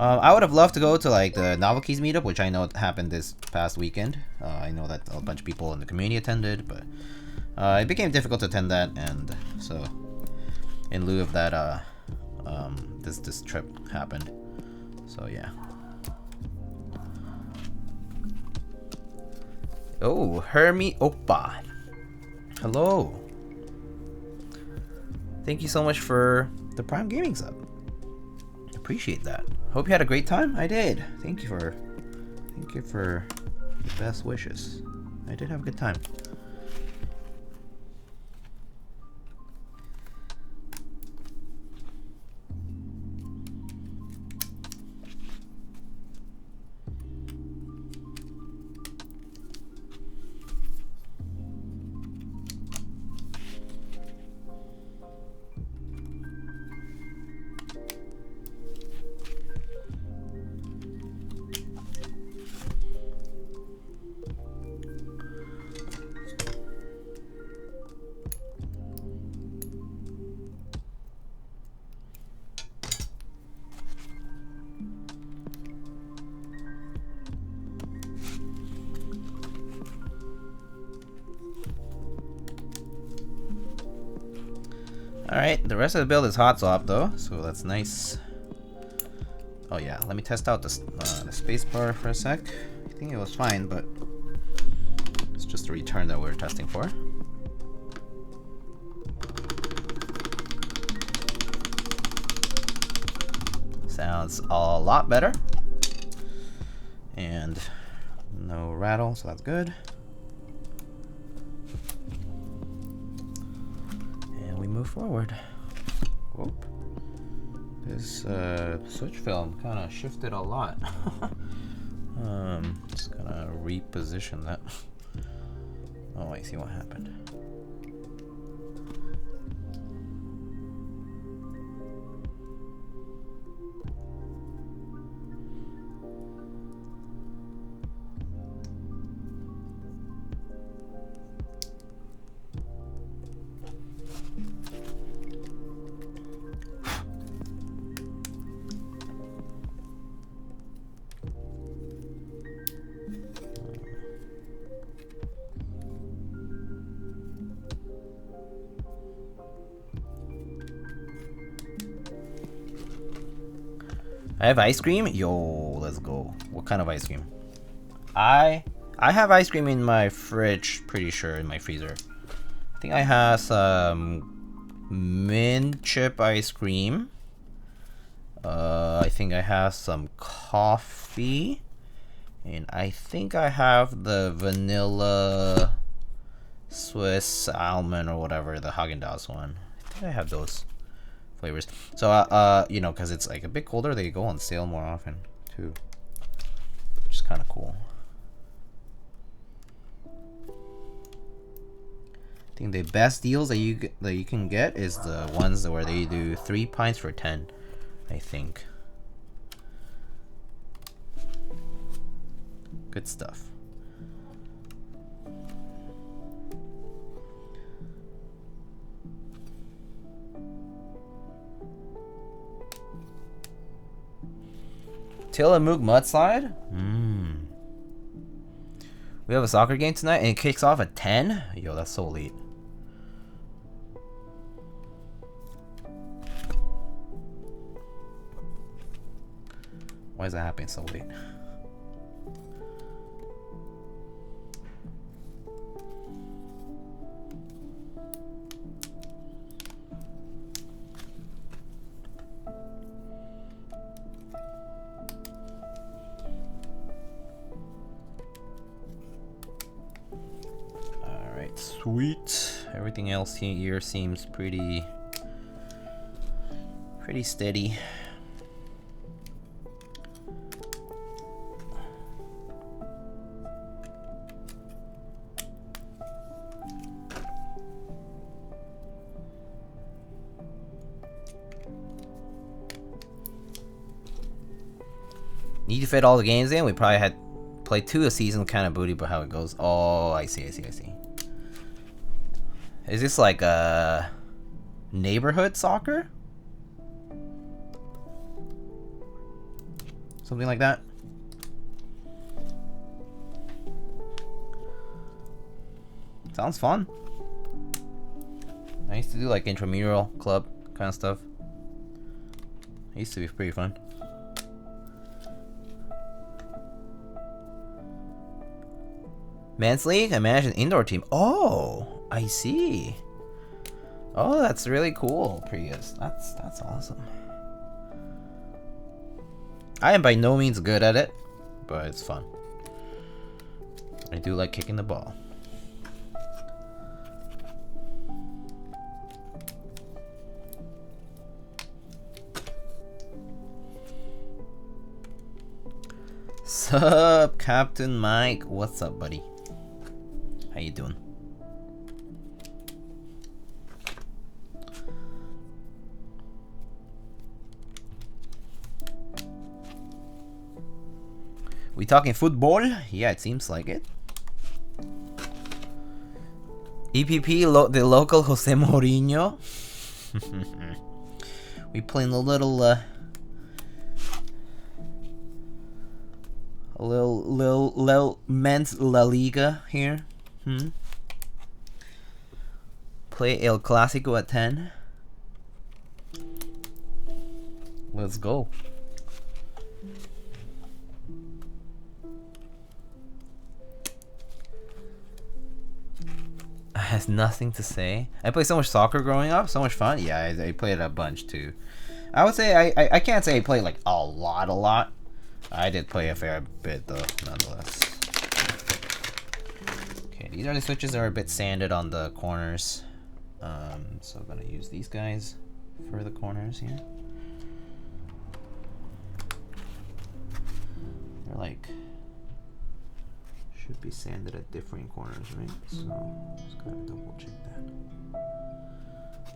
I would have loved to go to like the Novelkeys meetup, which I know happened this past weekend. I know that a bunch of people in the community attended, but it became difficult to attend that, and so in lieu of that, this trip happened. So yeah. Oh, RME Oppa. Hello. Thank you so much for the Prime Gaming sub. Appreciate that. Hope you had a great time. I did. Thank you for the best wishes. I did have a good time. Alright, the rest of the build is hot swap though, so that's nice. Oh yeah, let me test out the spacebar for a sec. I think it was fine, but it's just the return that we're testing for. Sounds a lot better. And no rattle, so that's good. Move forward. Whoop. This switch film kind of shifted a lot. Just gonna reposition that. Oh, I see what happened. I have ice cream? Yo, let's go. What kind of ice cream? I have ice cream in my fridge, pretty sure, in my freezer. I think I have some mint chip ice cream. I think I have some coffee. And I think I have the vanilla Swiss almond or whatever, the Haagen-Dazs one. I think I have those flavors. So you know, because it's like a bit colder, they go on sale more often too, which is kind of cool. I think the best deals that you can get is the ones where they do 3 pints for 10, I think. Good stuff. Tillamook mudslide? We have a soccer game tonight and it kicks off at 10? Yo, that's so late. Why is that happening so late? Sweet. Everything else here seems pretty steady. Need to fit all the games in. We probably had played 2 a season, kind of booty, but how it goes. Oh, I see. Is this like a neighborhood soccer? Something like that? Sounds fun. I used to do like intramural club kind of stuff. It used to be pretty fun. Men's League? I manage an indoor team. Oh! I see. Oh, that's really cool, Prius. That's awesome. I am by no means good at it, but it's fun. I do like kicking the ball. Sup, Captain Mike? What's up, buddy? How you doing? We talking football? Yeah, it seems like it. EPP, the local Jose Mourinho. We playing a little men's La Liga here. Play El Clásico at 10. Let's go. Has nothing to say. I played so much soccer growing up, so much fun. Yeah, I played a bunch too. I would say I can't say I played like a lot. I did play a fair bit though, nonetheless. Okay, these are the switches that are a bit sanded on the corners. So I'm gonna use these guys for the corners here. They're like should be sanded at different corners, right? So just gotta double check that.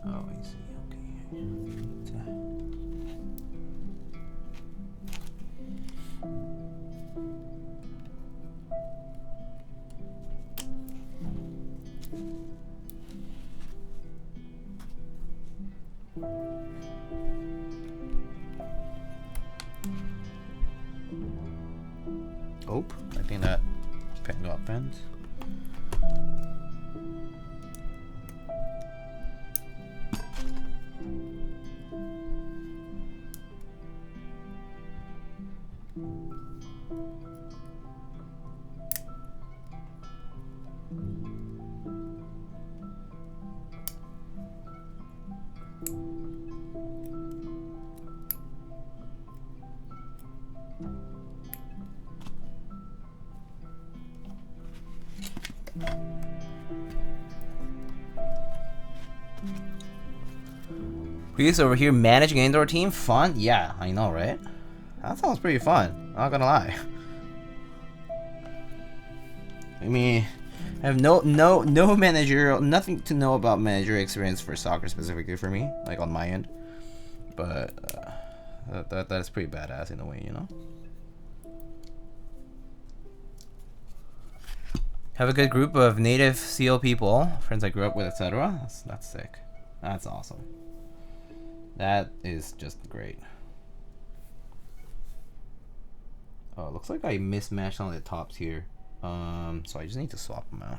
Oh, I see. Okay. Oh, I think that pen got bent. Please over here managing an indoor team? Fun? Yeah, I know, right? That sounds pretty fun, not gonna lie. I mean, I have no managerial, nothing to know about managerial experience for soccer specifically for me, like on my end. But that is pretty badass in a way, you know? Have a good group of native seal people, friends I grew up with, etc. That's sick. That's awesome. That is just great. Oh, it looks like I mismatched on the tops here. So I just need to swap them out.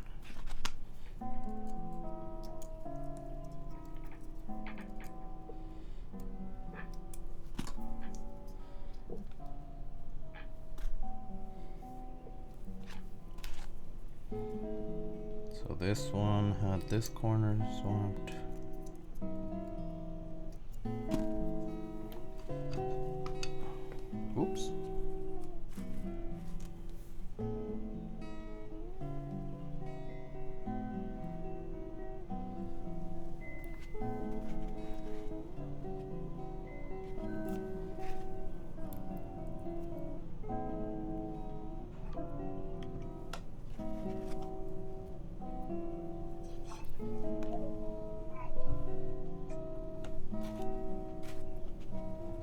So this one had this corner swapped. Oops.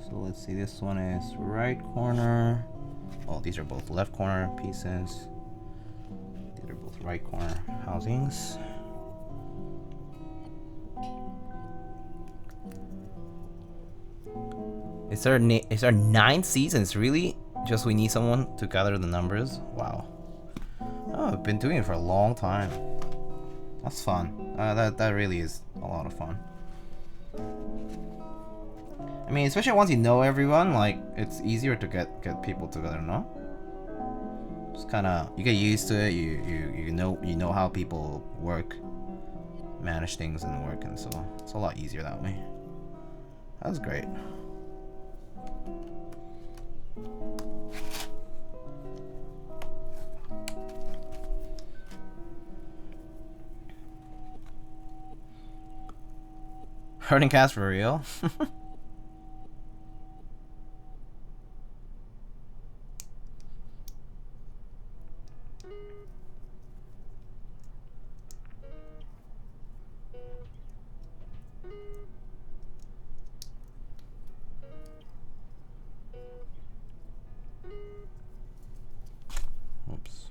So let's see, this one is right corner. Oh, these are both left corner pieces. These are both right corner housings. Is there 9 seasons? Really? Just we need someone to gather the numbers? Wow. Oh, I've been doing it for a long time. That's fun. That really is a lot of fun. I mean, especially once you know everyone, like it's easier to get people together, no? Just kind of you get used to it. You know how people work, manage things and work, and so it's a lot easier that way. That was great. Hurting cast for real? Oops.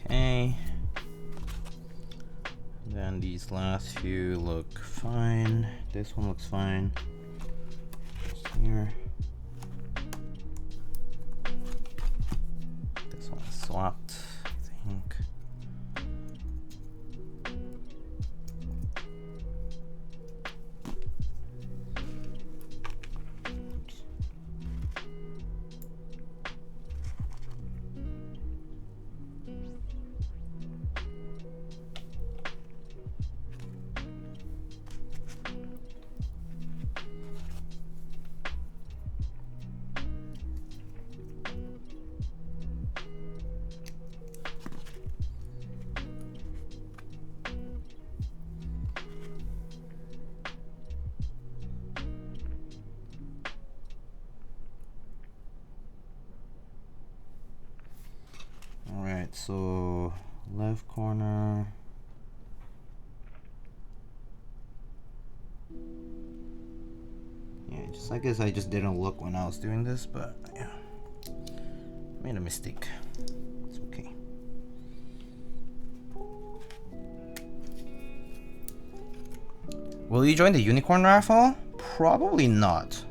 Okay. Then these last few look fine. This one looks fine. Here. This one is swapped, I think. Alright, so left corner. Yeah, I guess I just didn't look when I was doing this, but yeah. Made a mistake. It's okay. Will you join the unicorn raffle? Probably not.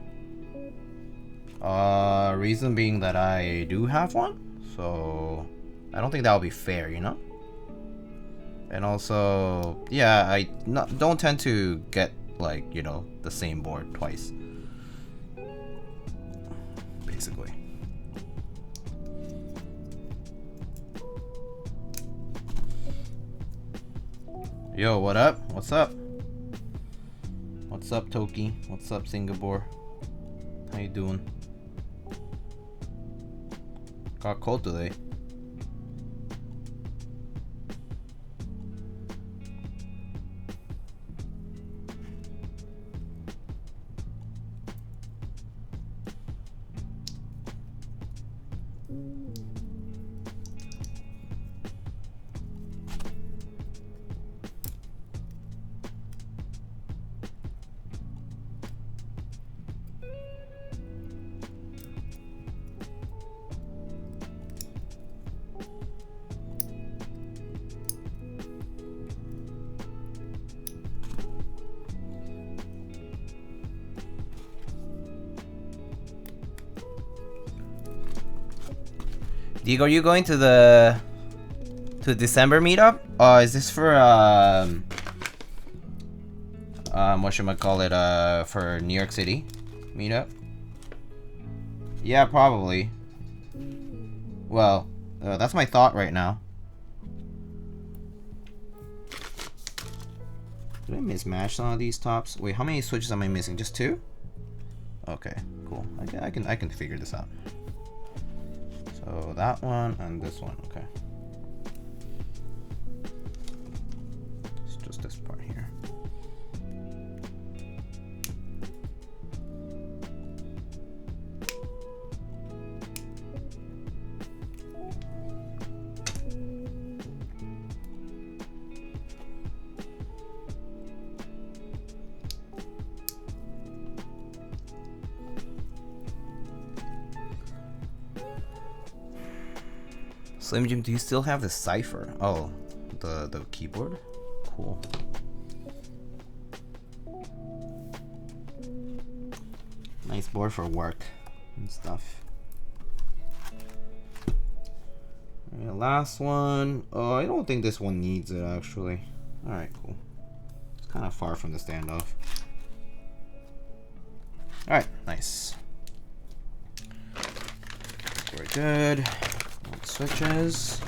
Reason being that I do have one, so I don't think that would be fair, you know? And also, yeah, I don't tend to get, like, you know, the same board twice. Basically. Yo, what up? What's up? What's up, Toki? What's up, Singapore? How you doing? Got cold today. Diego, are you going to the December meetup? Is this for whatchamacallit, for New York City meetup? Yeah, probably. Well, that's my thought right now. Did I mismatch some of these tops? Wait, how many switches am I missing? Just 2? Okay, cool. I can figure this out. So that one and this one, okay. It's just this part here. Slim Jim, do you still have the cipher? Oh, the keyboard? Cool. Nice board for work and stuff. Alright, last one. Oh, I don't think this one needs it actually. Alright, cool. It's kind of far from the standoff. Alright, nice. We're good. Switches.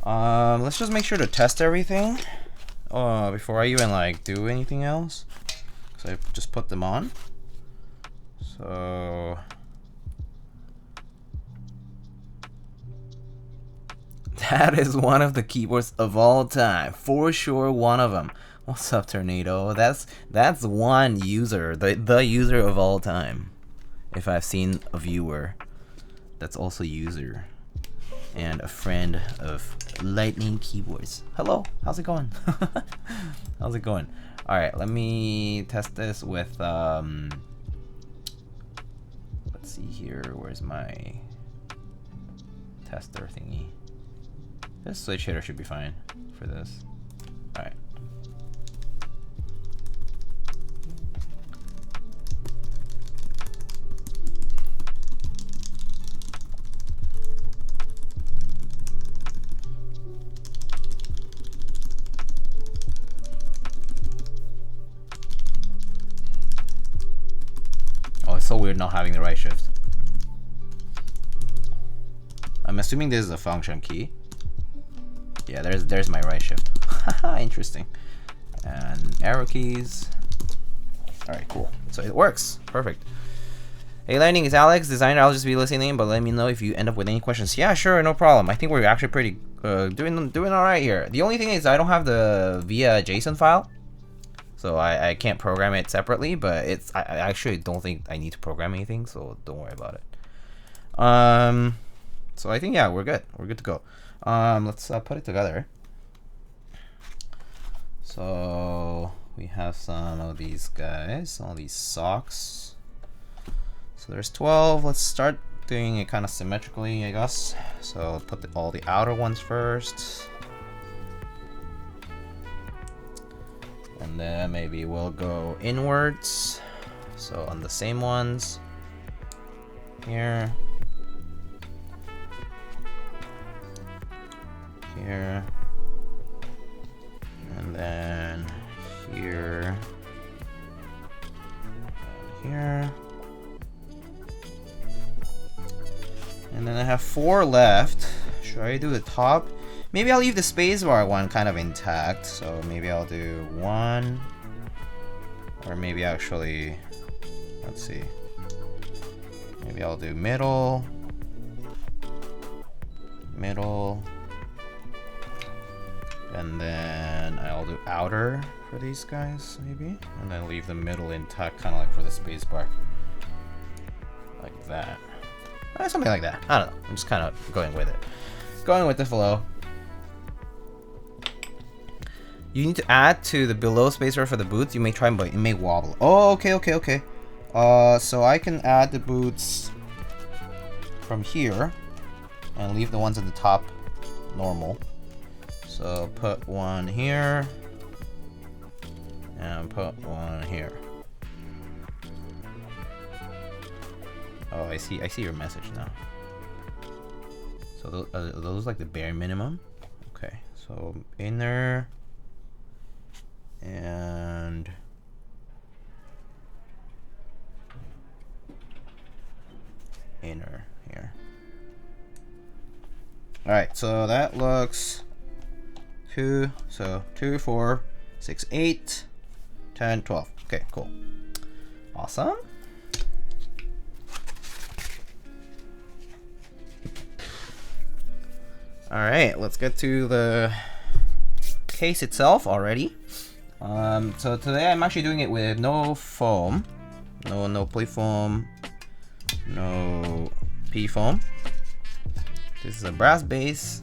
Let's just make sure to test everything before I even like do anything else. So I just put them on. So that is one of the keyboards of all time, for sure. One of them. What's up, Tornado? That's one user, the user of all time. If I've seen a viewer, that's also user and a friend of Lightning Keyboards. Hello, how's it going? How's it going? All right, let me test this with let's see here. Where's my tester thingy? This switch hitter should be fine for this. All right. Oh, it's so weird not having the right shift. I'm assuming this is a function key. Yeah, there's my right shift. Interesting. And arrow keys. Alright, cool. So it works. Perfect. Hey Lightning, it's Alex, designer. I'll just be listening, but let me know if you end up with any questions. Yeah, sure, no problem. I think we're actually pretty doing alright here. The only thing is I don't have the via JSON file. So I can't program it separately, but I actually don't think I need to program anything, so don't worry about it. So I think, yeah, we're good. We're good to go. Let's put it together. So we have some of these guys, all these socks. So there's 12. Let's start doing it kind of symmetrically, I guess. So put all the outer ones first. And then maybe we'll go inwards. So on the same ones. Here. Here. And then here. Here. And then I have 4 left. Should I do the top? Maybe I'll leave the spacebar one kind of intact. So maybe I'll do 1. Or maybe actually, let's see. Maybe I'll do middle. Middle. And then I'll do outer for these guys, maybe. And then leave the middle intact, kind of like for the spacebar. Like that. Something like that. I don't know. I'm just kind of going with it. Going with the flow. You need to add to the below spacer for the boots. You may try, but it may wobble. Oh, okay. So I can add the boots from here and leave the ones at the top normal. So put one here and put one here. Oh, I see your message now. So those like the bare minimum. Okay, so inner and inner here. All right, so that looks 2, 4, 6, 8, 10, 12. Okay, cool. Awesome. All right, let's get to the case itself already. So today I'm actually doing it with no foam, no play foam, no P foam. This is a brass base.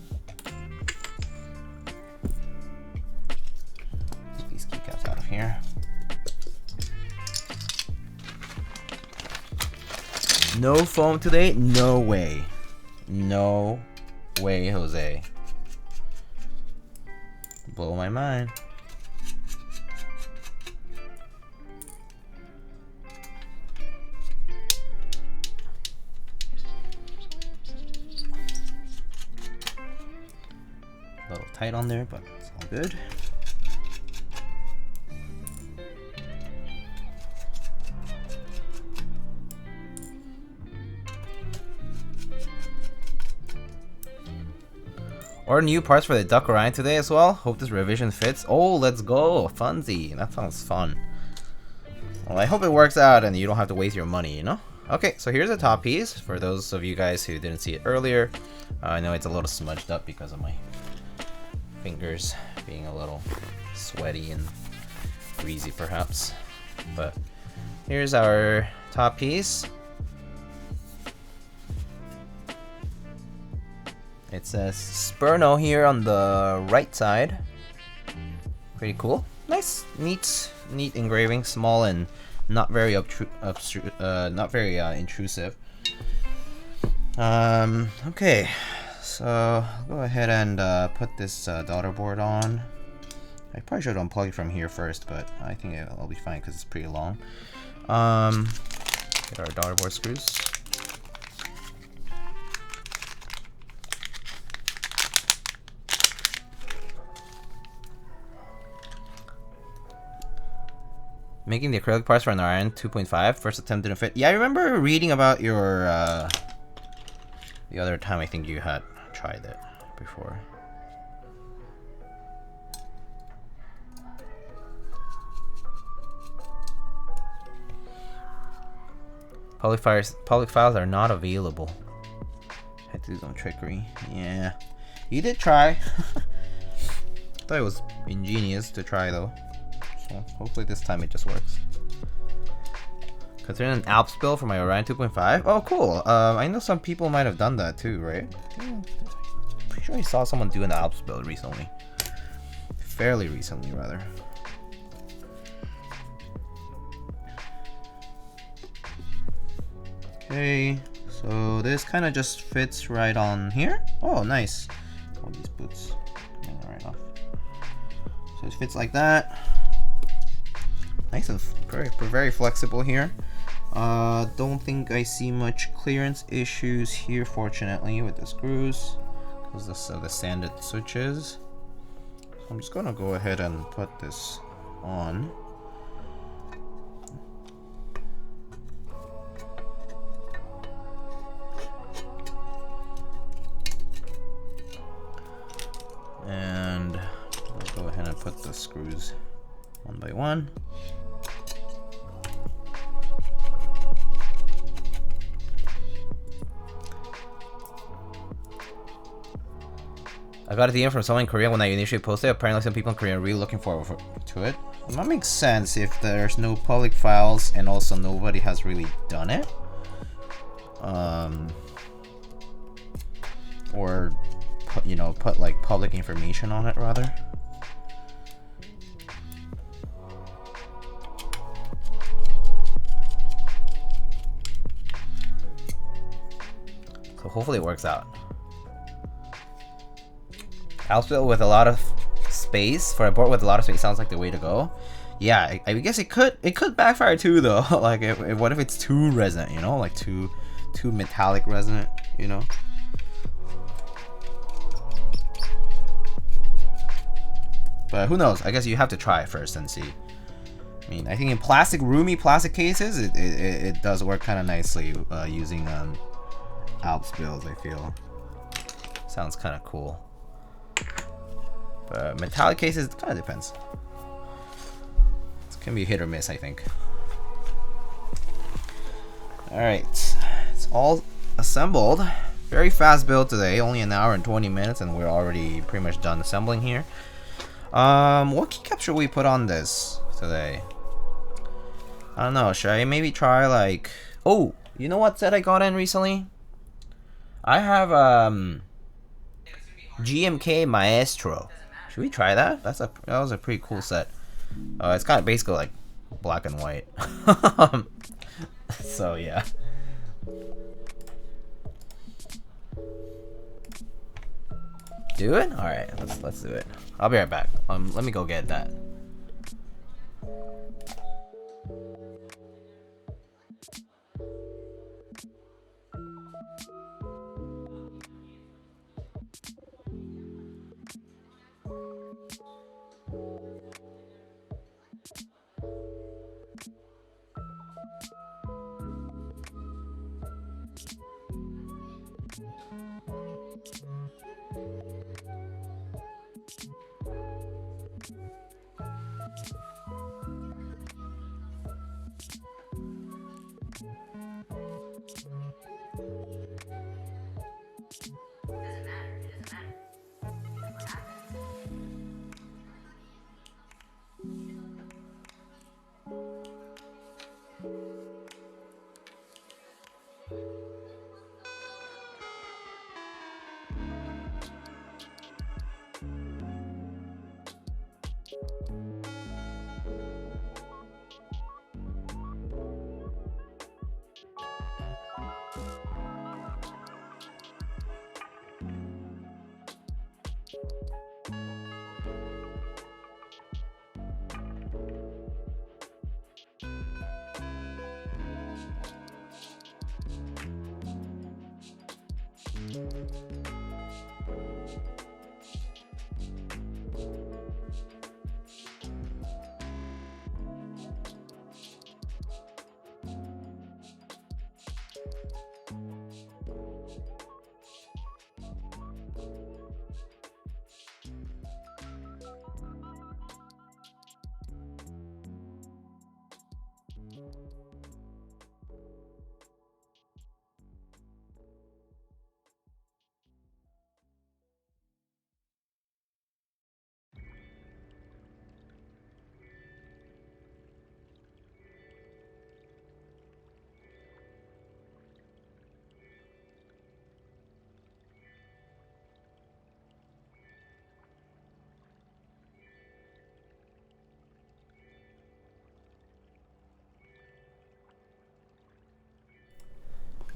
Get these keycaps out of here. No foam today? No way. No way, Jose. Blow my mind. A little tight on there, but it's all good. Or new parts for the Duck Orion today as well. Hope this revision fits. Oh, let's go. Funzy. That sounds fun. Well, I hope it works out and you don't have to waste your money, you know? Okay, so here's the top piece. For those of you guys who didn't see it earlier. I know it's a little smudged up because of my fingers being a little sweaty and greasy perhaps. But here's our top piece. It says Sperno here on the right side. Pretty cool. Nice, neat engraving. Small and not very intrusive. Okay, so I'll go ahead and put this daughter board on. I probably should unplug it from here first, but I think it'll be fine because it's pretty long. Get our daughter board screws. Making the acrylic parts for an RN 2.5. First attempt didn't fit. Yeah, I remember reading about your the other time I think you had tried it before. Public files are not available. Had to do some trickery. Yeah, you did try. Thought it was ingenious to try though. So hopefully this time it just works. Considering an Alps build for my Orion 2.5. Oh, cool. I know some people might have done that too, right? Pretty sure I saw someone do an Alps build recently. Fairly recently, rather. Okay, so this kind of just fits right on here. Oh, nice. All these boots coming right off. So it fits like that. Nice and very flexible here. Don't think I see much clearance issues here, fortunately, with the screws because of the sanded switches. So I'm just gonna go ahead and put this on. And I'll go ahead and put the screws one by one. I got a DM from someone in Korea when I initially posted. Apparently some people in Korea are really looking forward to it. Well, that makes sense if there's no public files and also nobody has really done it. Or put like public information on it rather. So hopefully it works out. Outbuild with a lot of space for a board with a lot of space sounds like the way to go. Yeah, I guess it could backfire too though. Like, what if it's too resonant? You know, like too metallic resonant. You know. But who knows? I guess you have to try it first and see. I mean, I think in roomy plastic cases, it does work kind of nicely using Alps builds. I feel sounds kind of cool. Metallic cases, it kind of depends. It can be hit or miss, I think. Alright, it's all assembled. Very fast build today, only an hour and 20 minutes, and we're already pretty much done assembling here. What keycap should we put on this today? I don't know, should I maybe try like... Oh, you know what set I got in recently? I have GMK Maestro. Should we try that? That was a pretty cool set. It's kind of basically like black and white. So yeah. do it? All right, let's do it. I'll be right back. Let me go get that.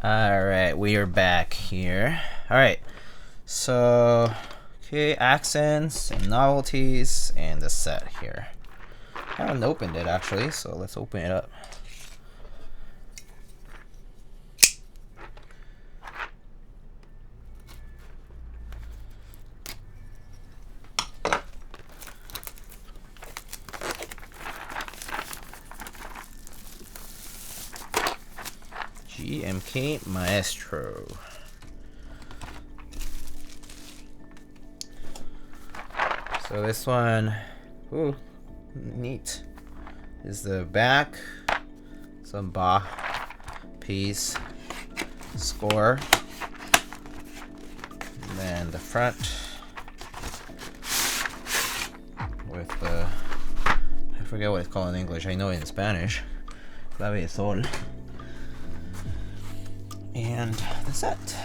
Alright, we are back here. Alright, so, okay, accents and novelties and the set here. I haven't opened it actually, so let's open it up. GMK Maestro. So this one, ooh, neat. Is the back, some Bach piece, score, and then the front with the, I forget what it's called in English. I know it in Spanish. Clave sol. And the set.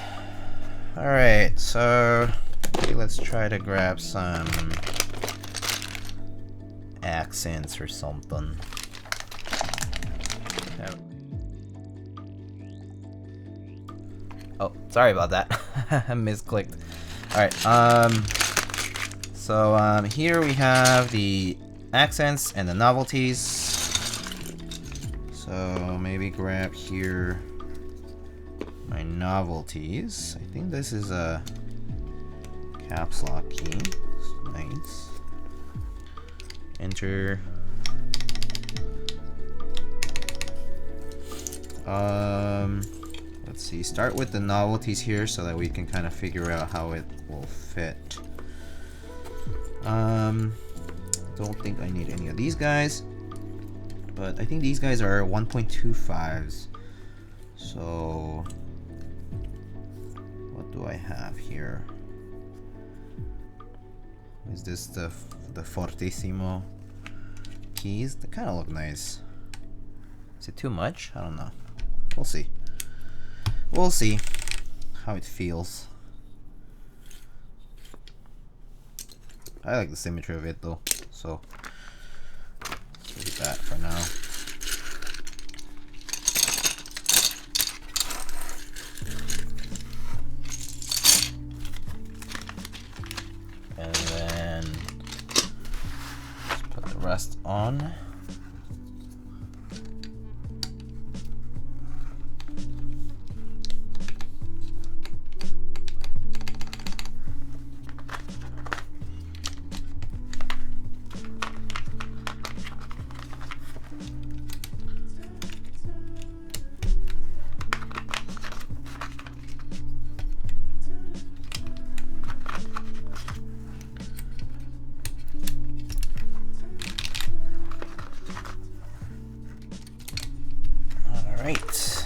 Alright, so okay, let's try to grab some accents or something. Oh, sorry about that. I misclicked. Alright, so here we have the accents and the novelties. So maybe grab here my novelties. I think this is a caps lock key. Nice. Enter. Let's see. Start with the novelties here so that we can kind of figure out how it will fit. Don't think I need any of these guys, but I think these guys are 1.25s. So what do I have here? Is this the Fortissimo keys? They kind of look nice. Is it too much? I don't know. We'll see. We'll see how it feels. I like the symmetry of it though, so leave that for now. rest on. Alright.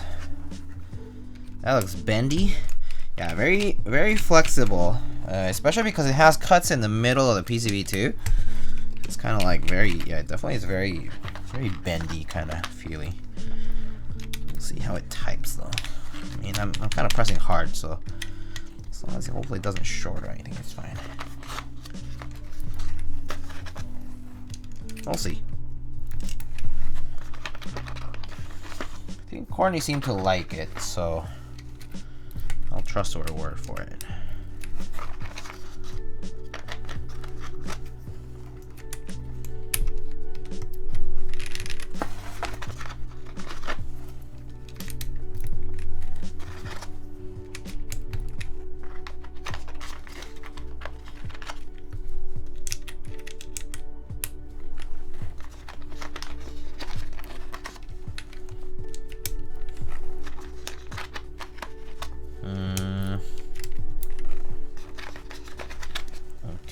That looks bendy. Yeah, very flexible. Especially because it has cuts in the middle of the PCB too. It's kind of like yeah, it definitely is very bendy kind of feely. We'll see how it types though. I mean, I'm kind of pressing hard, so as long as it hopefully doesn't short or anything, it's fine. We'll see. I think Courtney seemed to like it, so I'll trust her word for it.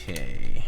Okay.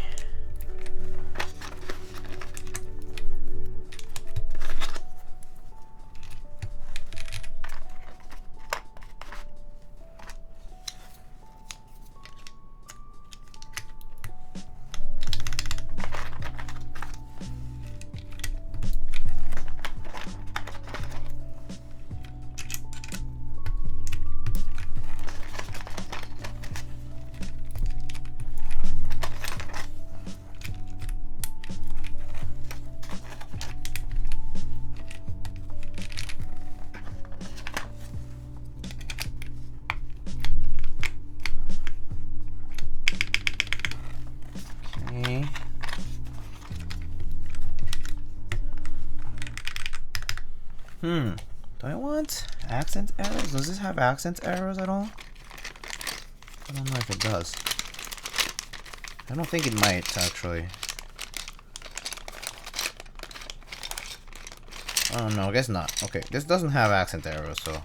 Do I want accent arrows? Does this have accent arrows at all? I don't know if it does. I don't think it might, actually. Oh no, I guess not. Okay, this doesn't have accent arrows, so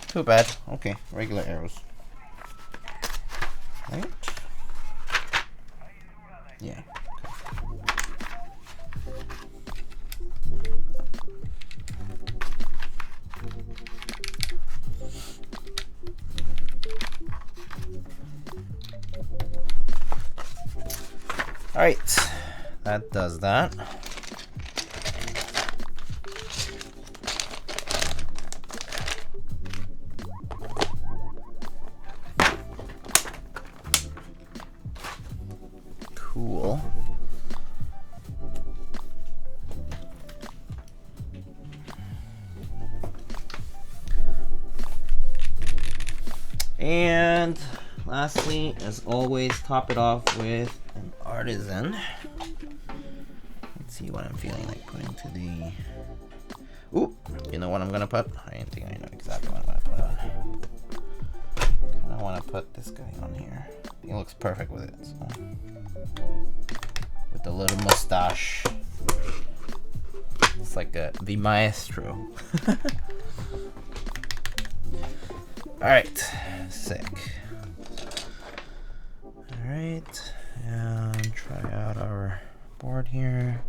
too bad. Okay, regular arrows. Right? Yeah. Alright, that does that. Cool. And lastly, as always, top it off with an artisan. Let's see what I'm feeling like putting to the... Ooh, you know what I'm gonna put? I think I know exactly what I'm gonna put on. Kinda wanna put this guy on here. He looks perfect with it, so. With the little mustache. It's like the Maestro. Alright, sick. Alright, and try out our board here.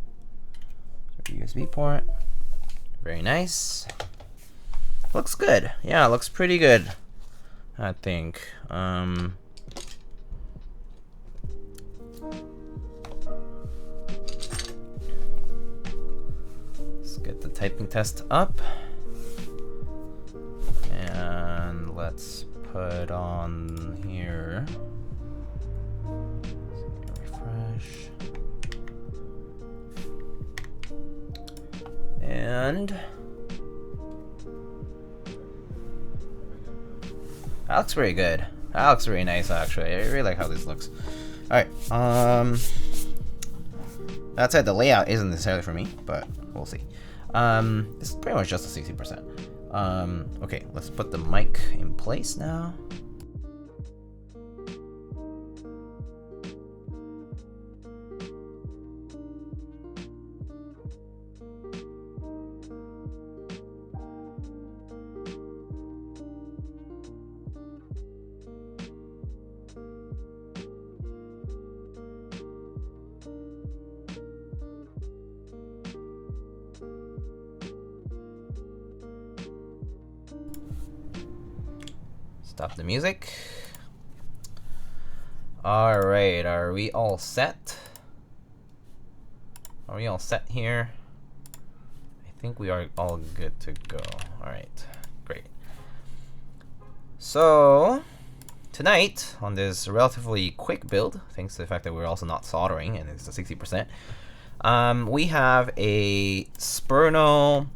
USB port. Very nice. Looks good. Yeah, looks pretty good, I think. Let's get the typing test up. And let's put on here. Refresh. And that looks pretty good. That looks really nice, actually. I really like how this looks. All right. That said, the layout isn't necessarily for me, but we'll see. This is pretty much just a 60%. Okay, let's put the mic in place now. Stop the music. Alright, are we all set? Are we all set here? I think we are all good to go. Alright, great. So, tonight, on this relatively quick build, thanks to the fact that we're also not soldering and it's a 60%, we have a Sperno59.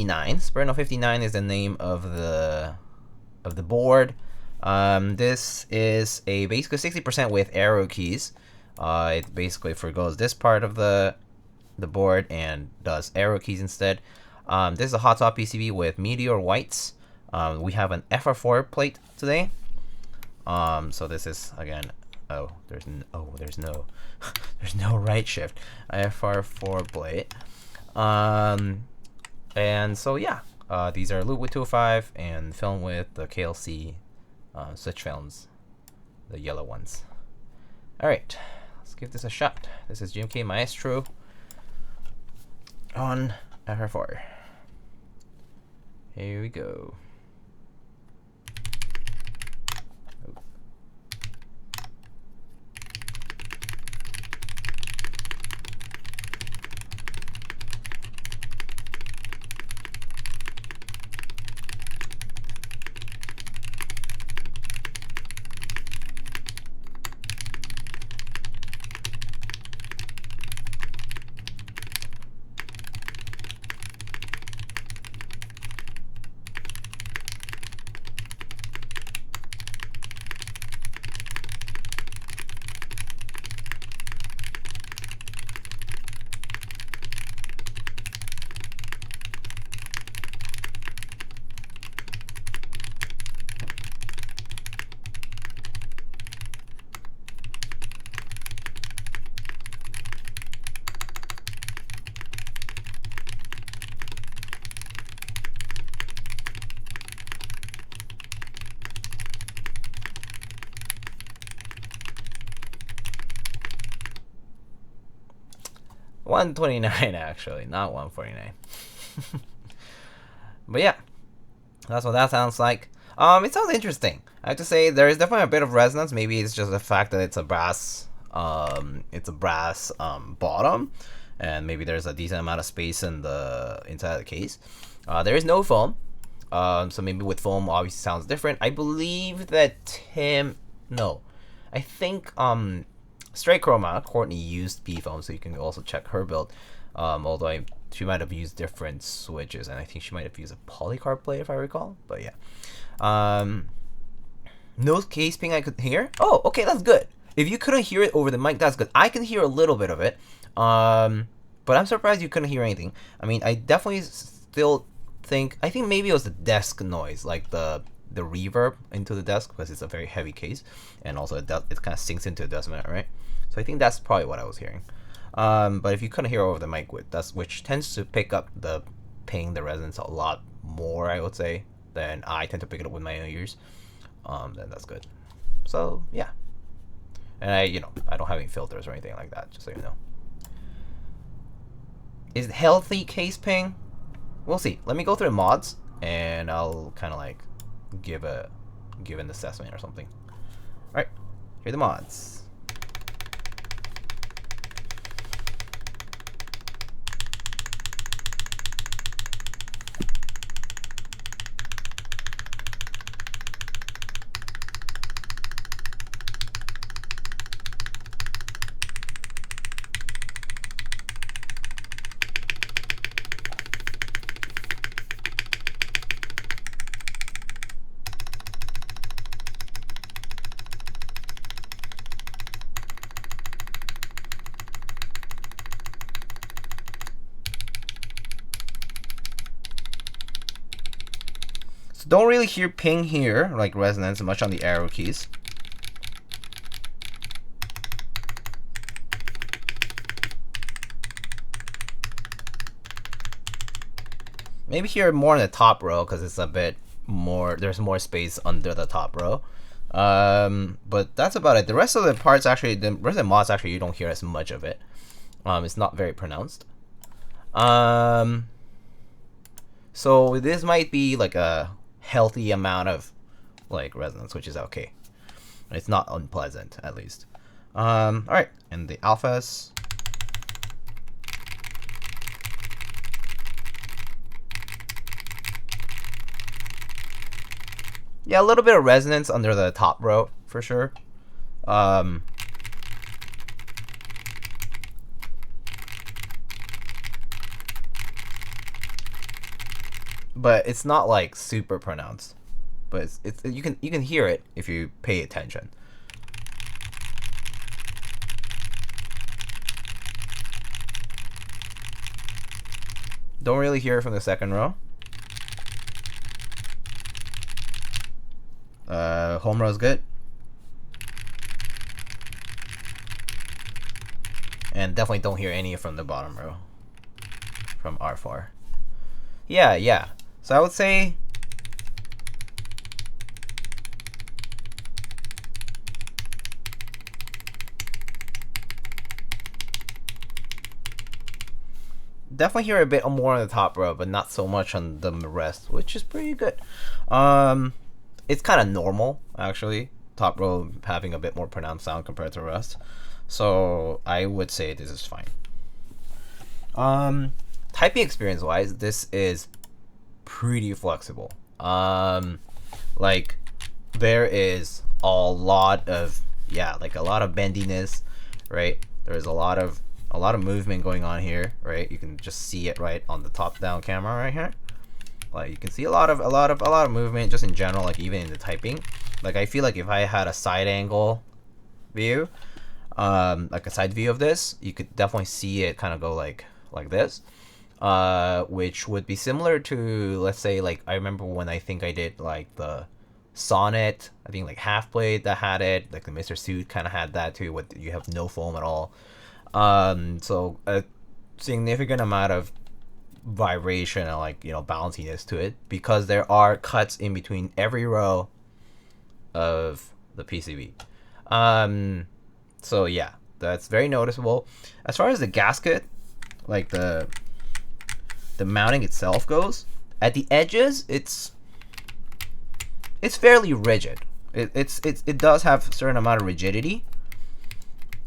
Sperno59 is the name of the board. This is a basically 60% with arrow keys. It basically forgoes this part of the board and does arrow keys instead. This is a hot top PCB with Meteor whites. We have an FR4 plate today. So this is again. There's no there's no right shift. FR4 plate. And so yeah. These are Lube with 205 and film with the KLC switch films, the yellow ones. Alright, let's give this a shot. This is GMK Maestro on FR4. Here we go. 129 actually, not 149. But yeah, that's what that sounds like. It sounds interesting. I have to say there is definitely a bit of resonance. Maybe it's just the fact that it's a brass bottom, and maybe there's a decent amount of space in the inside of the case. There is no foam, so maybe with foam obviously sounds different. I believe that I think Straight Chroma, Courtney used B foam, so you can also check her build. Although she might have used different switches, and I think she might have used a polycarb plate if I recall. But yeah, no case ping I could hear. Oh, okay, that's good. If you couldn't hear it over the mic, that's good. I can hear a little bit of it, but I'm surprised you couldn't hear anything. I mean, I definitely still I think maybe it was the desk noise, like the reverb into the desk, because it's a very heavy case, and also it kind of sinks into the decimeter, right? So I think that's probably what I was hearing. But if you couldn't hear over the mic, which tends to pick up the ping, the resonance a lot more, I would say, than I tend to pick it up with my own ears, then that's good. So yeah, and I don't have any filters or anything like that, just so you know. Is it healthy case ping? We'll see. Let me go through the mods, and I'll kind of like give an assessment or something. All right, here are the mods. So don't really hear ping here, like resonance, much on the arrow keys. Maybe hear more in the top row because it's a bit more, there's more space under the top row. But that's about it. The rest of the parts actually, the rest of the mods actually, you don't hear as much of it. It's not very pronounced. So this might be like a healthy amount of like resonance, which is okay. It's not unpleasant, at least. All right, and the alphas. Yeah, a little bit of resonance under the top row for sure. But it's not like super pronounced. But it's you can hear it if you pay attention. Don't really hear it from the second row. Home row is good. And definitely don't hear any from the bottom row. From R4. Yeah. So I would say definitely hear a bit more on the top row, but not so much on the rest, which is pretty good. It's kind of normal, actually. Top row having a bit more pronounced sound compared to the rest. So I would say this is fine. Typing experience wise, this is pretty flexible. Like there is a lot of a lot of bendiness, right? There's a lot of movement going on here, right? You can just see it right on the top down camera right here. Like you can see a lot of movement just in general, like even in the typing. Like I feel like if I had a side angle view, like a side view of this, you could definitely see it kind of go like this, which would be similar to, let's say, like I remember when I think I did like the Sonnet, I think like half blade that had it, like the Mr. Suit kind of had that too, with you have no foam at all. So a significant amount of vibration and like bounciness to it, because there are cuts in between every row of the PCB. So yeah, that's very noticeable. As far as the gasket, like the mounting itself goes, at the edges it's fairly rigid. It does have a certain amount of rigidity,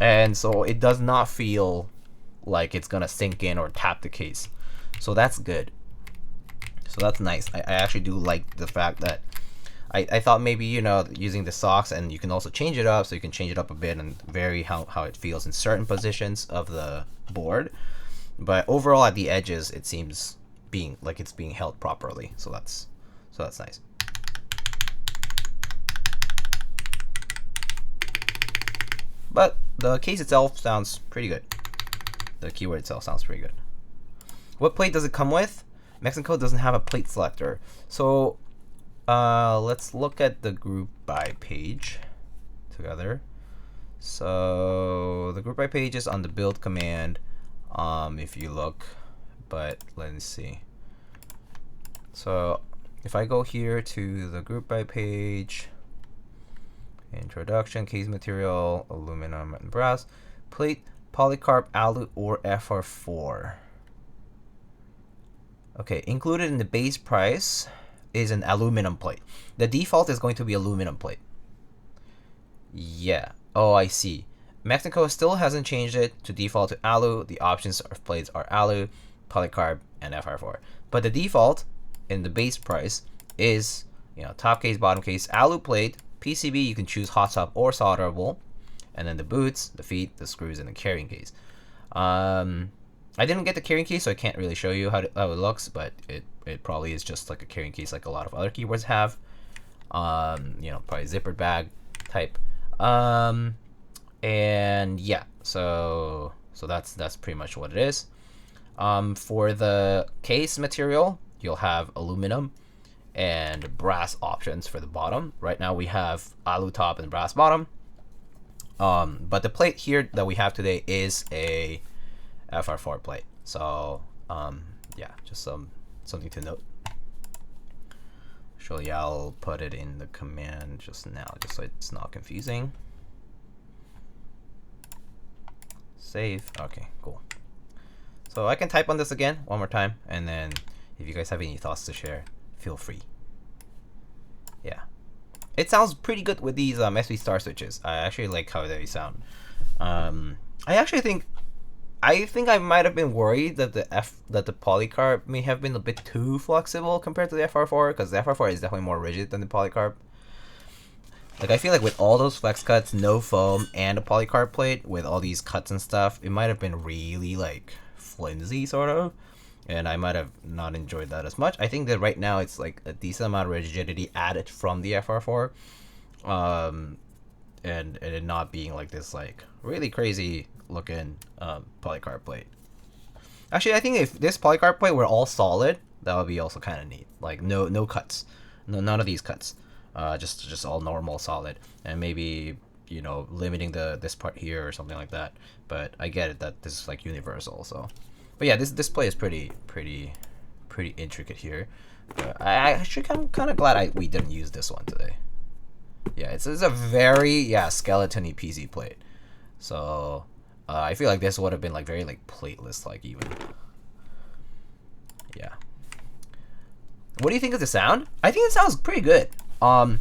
and so it does not feel like it's gonna sink in or tap the case. So that's good. So that's nice. I actually do like the fact that I thought maybe using the socks, and you can also change it up, so you can change it up a bit and vary how it feels in certain positions of the board. But overall at the edges it seems it's being held properly. So that's nice. But the case itself sounds pretty good. The keyword itself sounds pretty good. What plate does it come with? Mexico doesn't have a plate selector. So let's look at the group by page together. So the group by page is on the build command, if you look, but let's see. So if I go here to the group by page, introduction, case material, aluminum and brass, plate, polycarb, alu, or FR4. Okay, included in the base price is an aluminum plate. The default is going to be aluminum plate. Yeah. Oh, I see. Mexico still hasn't changed it to default to alu. The options of plates are alu, polycarb, and FR4. But the default in the base price is, top case, bottom case, alu plate, PCB. You can choose hot top or solderable, and then the boots, the feet, the screws, and the carrying case. I didn't get the carrying case, so I can't really show you how it looks, but it probably is just like a carrying case like a lot of other keyboards have. Probably zippered bag type. And yeah, so that's pretty much what it is. For the case material, you'll have aluminum, and brass options for the bottom. Right now we have alu top and brass bottom. But the plate here that we have today is a FR4 plate. So yeah, just something to note. Actually, I'll put it in the command just now, just so it's not confusing. Save. Okay, cool. So I can type on this again one more time, and then if you guys have any thoughts to share, feel free. Yeah, it sounds pretty good with these SV star switches. I actually like how they sound. I think I might have been worried that the polycarb may have been a bit too flexible compared to the FR4, because the FR4 is definitely more rigid than the polycarb. Like, I feel like with all those flex cuts, no foam, and a polycarb plate with all these cuts and stuff, it might have been really like flimsy sort of, and I might have not enjoyed that as much. I think that right now it's like a decent amount of rigidity added from the FR4, and it not being like this like really crazy looking polycarb plate. Actually, I think if this polycarb plate were all solid, that would be also kind of neat. Like no cuts, none of these cuts, just all normal solid, and maybe, you know, limiting this part here or something like that. But I get it that this is like universal. So, but yeah, this plate is pretty intricate here. I actually kind of glad we didn't use this one today. Yeah, it's a very skeleton-y PZ plate. So I feel like this would have been like very like plateless like even. Yeah. What do you think of the sound? I think it sounds pretty good. I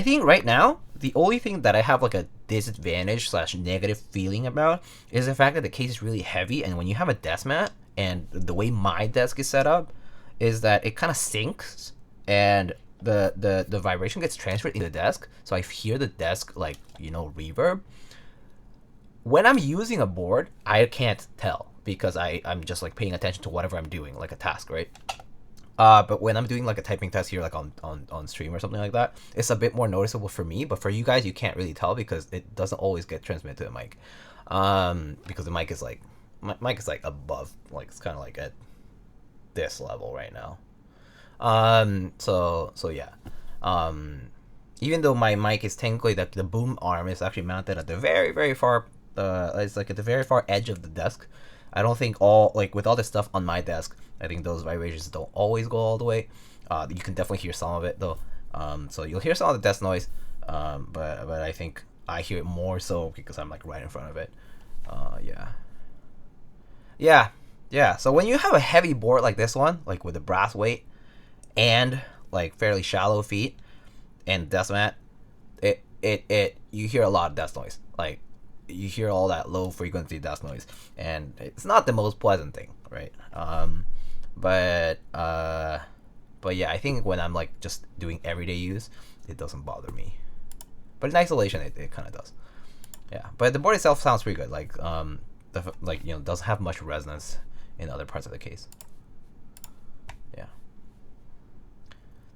think right now the only thing that I have like a disadvantage / negative feeling about is the fact that the case is really heavy, and when you have a desk mat, and the way my desk is set up is that it kind of sinks, and the vibration gets transferred into the desk, so I hear the desk like, you know, reverb. When I'm using a board, I can't tell because I'm just like paying attention to whatever I'm doing, like a task, right? But when I'm doing like a typing test here, like on stream or something like that, it's a bit more noticeable for me. But for you guys, you can't really tell because it doesn't always get transmitted to the mic, because the mic is like mic is like above, like it's kind of like at this level right now. So yeah. Even though my mic is technically that the boom arm is actually mounted at the very far, it's like at the very far edge of the desk. I don't think with all this stuff on my desk, I think those vibrations don't always go all the way. You can definitely hear some of it though. So you'll hear some of the desk noise, but I think I hear it more so because I'm like right in front of it. Yeah. So when you have a heavy board like this one, like with a brass weight and like fairly shallow feet and desk mat, you hear a lot of desk noise. Like you hear all that low frequency desk noise, and it's not the most pleasant thing, right? But yeah, I think when I'm like just doing everyday use, it doesn't bother me. But in isolation, it kind of does. Yeah, but the board itself sounds pretty good. Like doesn't have much resonance in other parts of the case. Yeah.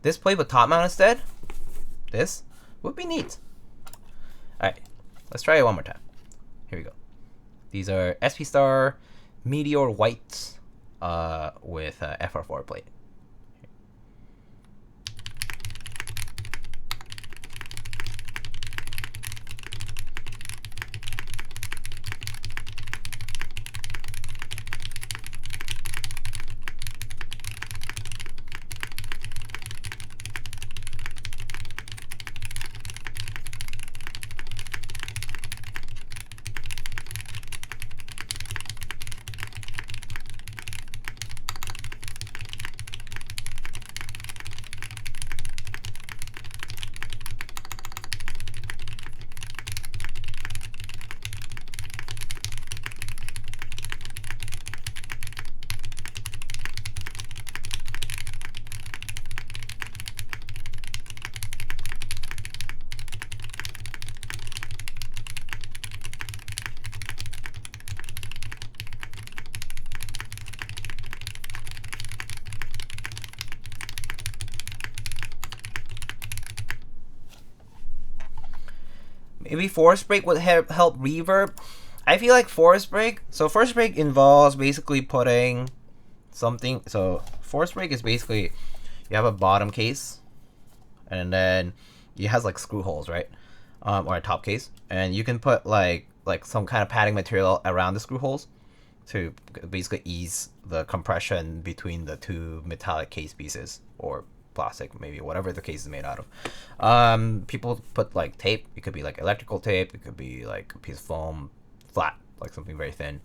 This plate with top mount instead, this would be neat. All right, let's try it one more time. Here we go. These are SP Star Meteor whites with FR4 plate. Maybe force break would help reverb. I feel like force break. So force break involves basically putting something. So force break is basically you have a bottom case, and then it has like screw holes, right? Or a top case, and you can put like some kind of padding material around the screw holes to basically ease the compression between the two metallic case pieces, or plastic, maybe, whatever the case is made out of. People put like tape. It could be like electrical tape. It could be like a piece of foam, flat, like something very thin.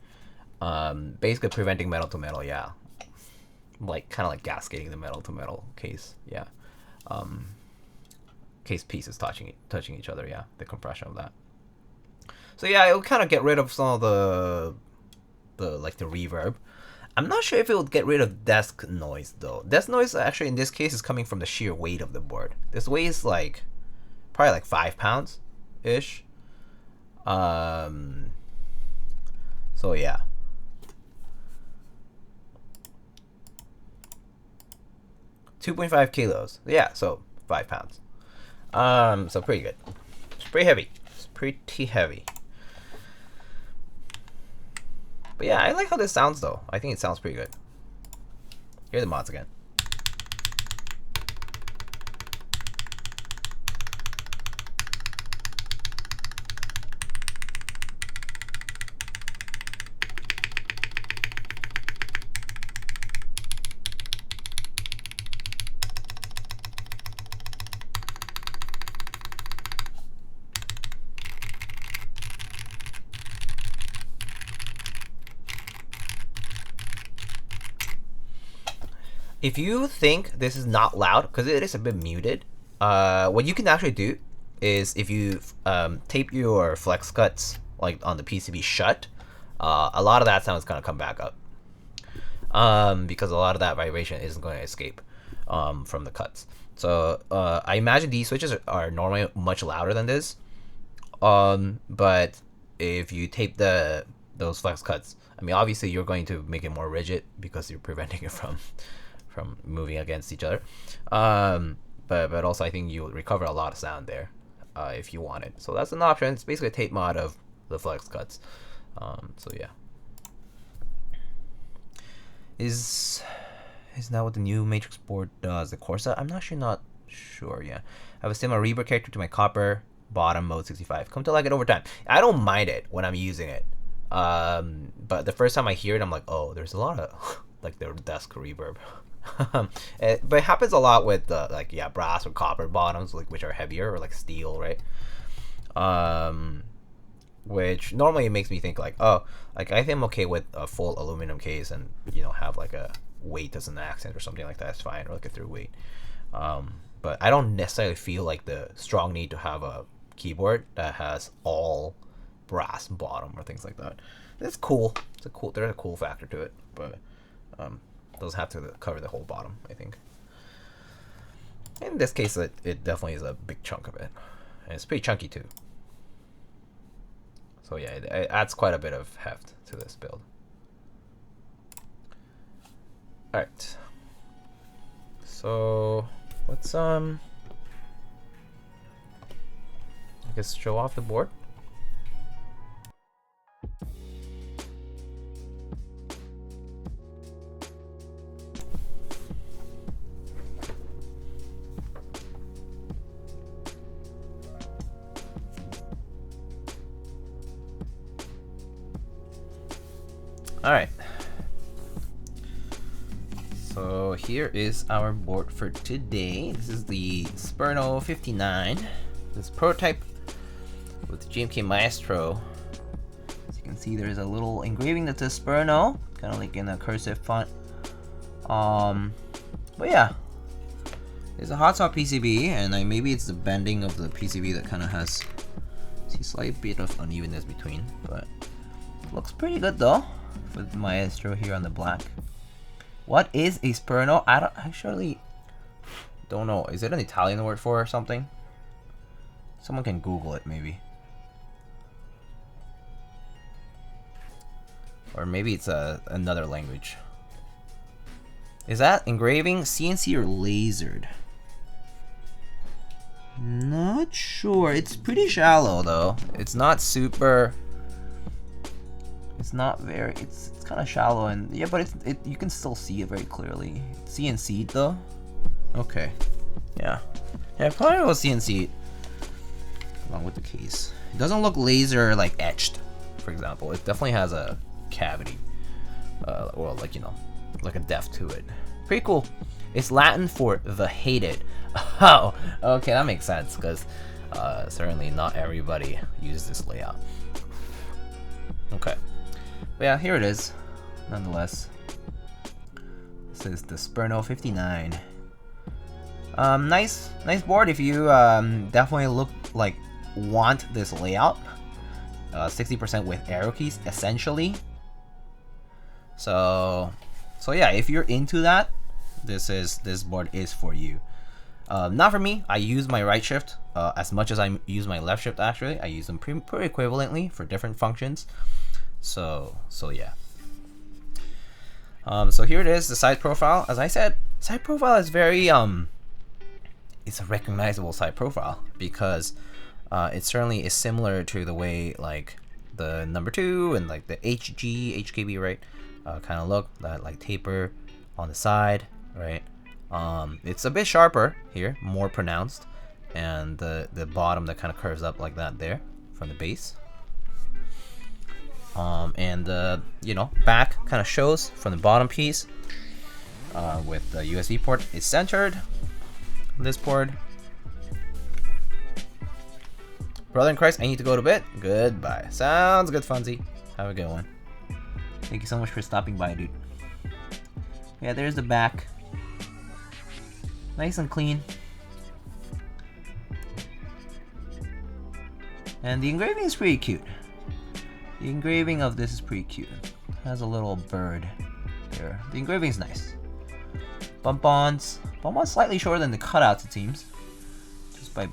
Basically preventing metal to metal, yeah. Like kind of like gasketing the metal to metal case, yeah. Case pieces touching each other, yeah. The compression of that. So yeah, it'll kind of get rid of some of the reverb. I'm not sure if it would get rid of desk noise though. Desk noise actually in this case is coming from the sheer weight of the board. This weighs like probably like 5 pounds ish. So yeah. $2.5 kilos. Yeah, so 5 pounds. So pretty good. It's pretty heavy. It's pretty heavy. But yeah, I like how this sounds though. I think it sounds pretty good. Here are the mods again. If you think this is not loud, because it is a bit muted, what you can actually do is if you tape your flex cuts like on the PCB shut, a lot of that sound is going to come back up, because a lot of that vibration isn't going to escape from the cuts. So I imagine these switches are normally much louder than this, but if you tape those flex cuts, I mean obviously you're going to make it more rigid because you're preventing it from moving against each other, but also I think you'll recover a lot of sound there if you want it. So that's an option. It's basically a tape mod of the flex cuts. So yeah, is that what the new Matrix board does? The Corsa? I'm not sure. Yeah, I have a similar reverb character to my copper bottom mode 65. Come to like it over time. I don't mind it when I'm using it, but the first time I hear it, I'm like, oh, there's a lot of like the desk reverb. But it happens a lot with brass or copper bottoms, like which are heavier, or like steel, right? Which normally makes me think like, oh, like I think I'm okay with a full aluminum case and have like a weight as an accent or something like that. It's fine, or like a through weight. But I don't necessarily feel like the strong need to have a keyboard that has all brass bottom or things like that. It's cool. There's a cool factor to it, but doesn't have to cover the whole bottom, I think. In this case, it definitely is a big chunk of it, and it's pretty chunky too. So yeah, it adds quite a bit of heft to this build. All right. So let's I guess show off the board. Alright, so here is our board for today. This is the Sperno59, this prototype with GMK Maestro. As you can see, there's a little engraving that says Sperno, kind of like in a cursive font. But yeah, it's a hot swap PCB, and maybe it's the bending of the PCB that kind of has a slight bit of unevenness between, but looks pretty good though. With Maestro here on the black. What is a Sperno? I actually don't know. Is it an Italian word for something? Someone can Google it maybe. Or maybe it's another language. Is that engraving, CNC, or lasered? Not sure. It's pretty shallow though. It's not super. It's not very. It's kind of shallow, and yeah, but you can still see it very clearly. It's CNC'd though. Okay. Yeah. Yeah, probably will CNC it along with the case. It doesn't look laser like etched, for example. It definitely has a cavity. Or like, you know, like a depth to it. Pretty cool. It's Latin for the hated. Oh, okay, that makes sense, because certainly not everybody uses this layout. Okay. But yeah, here it is. Nonetheless. This is the Sperno59. Nice board if you definitely want this layout. 60% with arrow keys, essentially. So yeah, if you're into that, this board is for you. Not for me. I use my right shift as much as I use my left shift. Actually, I use them pretty equivalently for different functions. So yeah. So here it is, the side profile. As I said, side profile is very it's a recognizable side profile because it certainly is similar to the way like the number 2 and like the HKB, right? Kind of look, that like taper on the side, right? It's a bit sharper here, more pronounced, and the bottom that kind of curves up like that there from the base. And the back kind of shows from the bottom piece with the USB port is centered on this port. Brother in Christ, I need to go to bed. Goodbye. Sounds good, Funzy. Have a good one. Thank you so much for stopping by, dude. Yeah, there's the back. Nice and clean. And the engraving is pretty cute. The engraving of this is pretty cute. It has a little bird there. The engraving is nice. Bump-ons. Bump-ons slightly shorter than the cutouts, it seems. Just by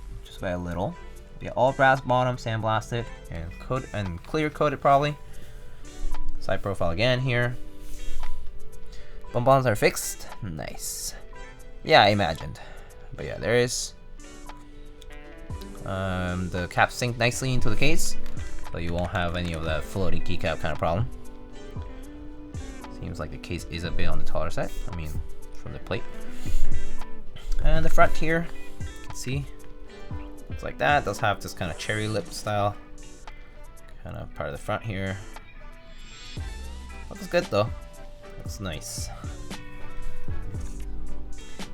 a little. Yeah, all brass bottom, sandblasted, and clear coated probably. Side profile again here. Bump-ons are fixed. Nice. Yeah, I imagined. But yeah, there is. The cap sink nicely into the case, so you won't have any of that floating keycap kind of problem. Seems like the case is a bit on the taller side. I mean, from the plate. And the front here, you can see, looks like that. It does have this kind of cherry lip style kind of part of the front here. Looks good though. Looks nice.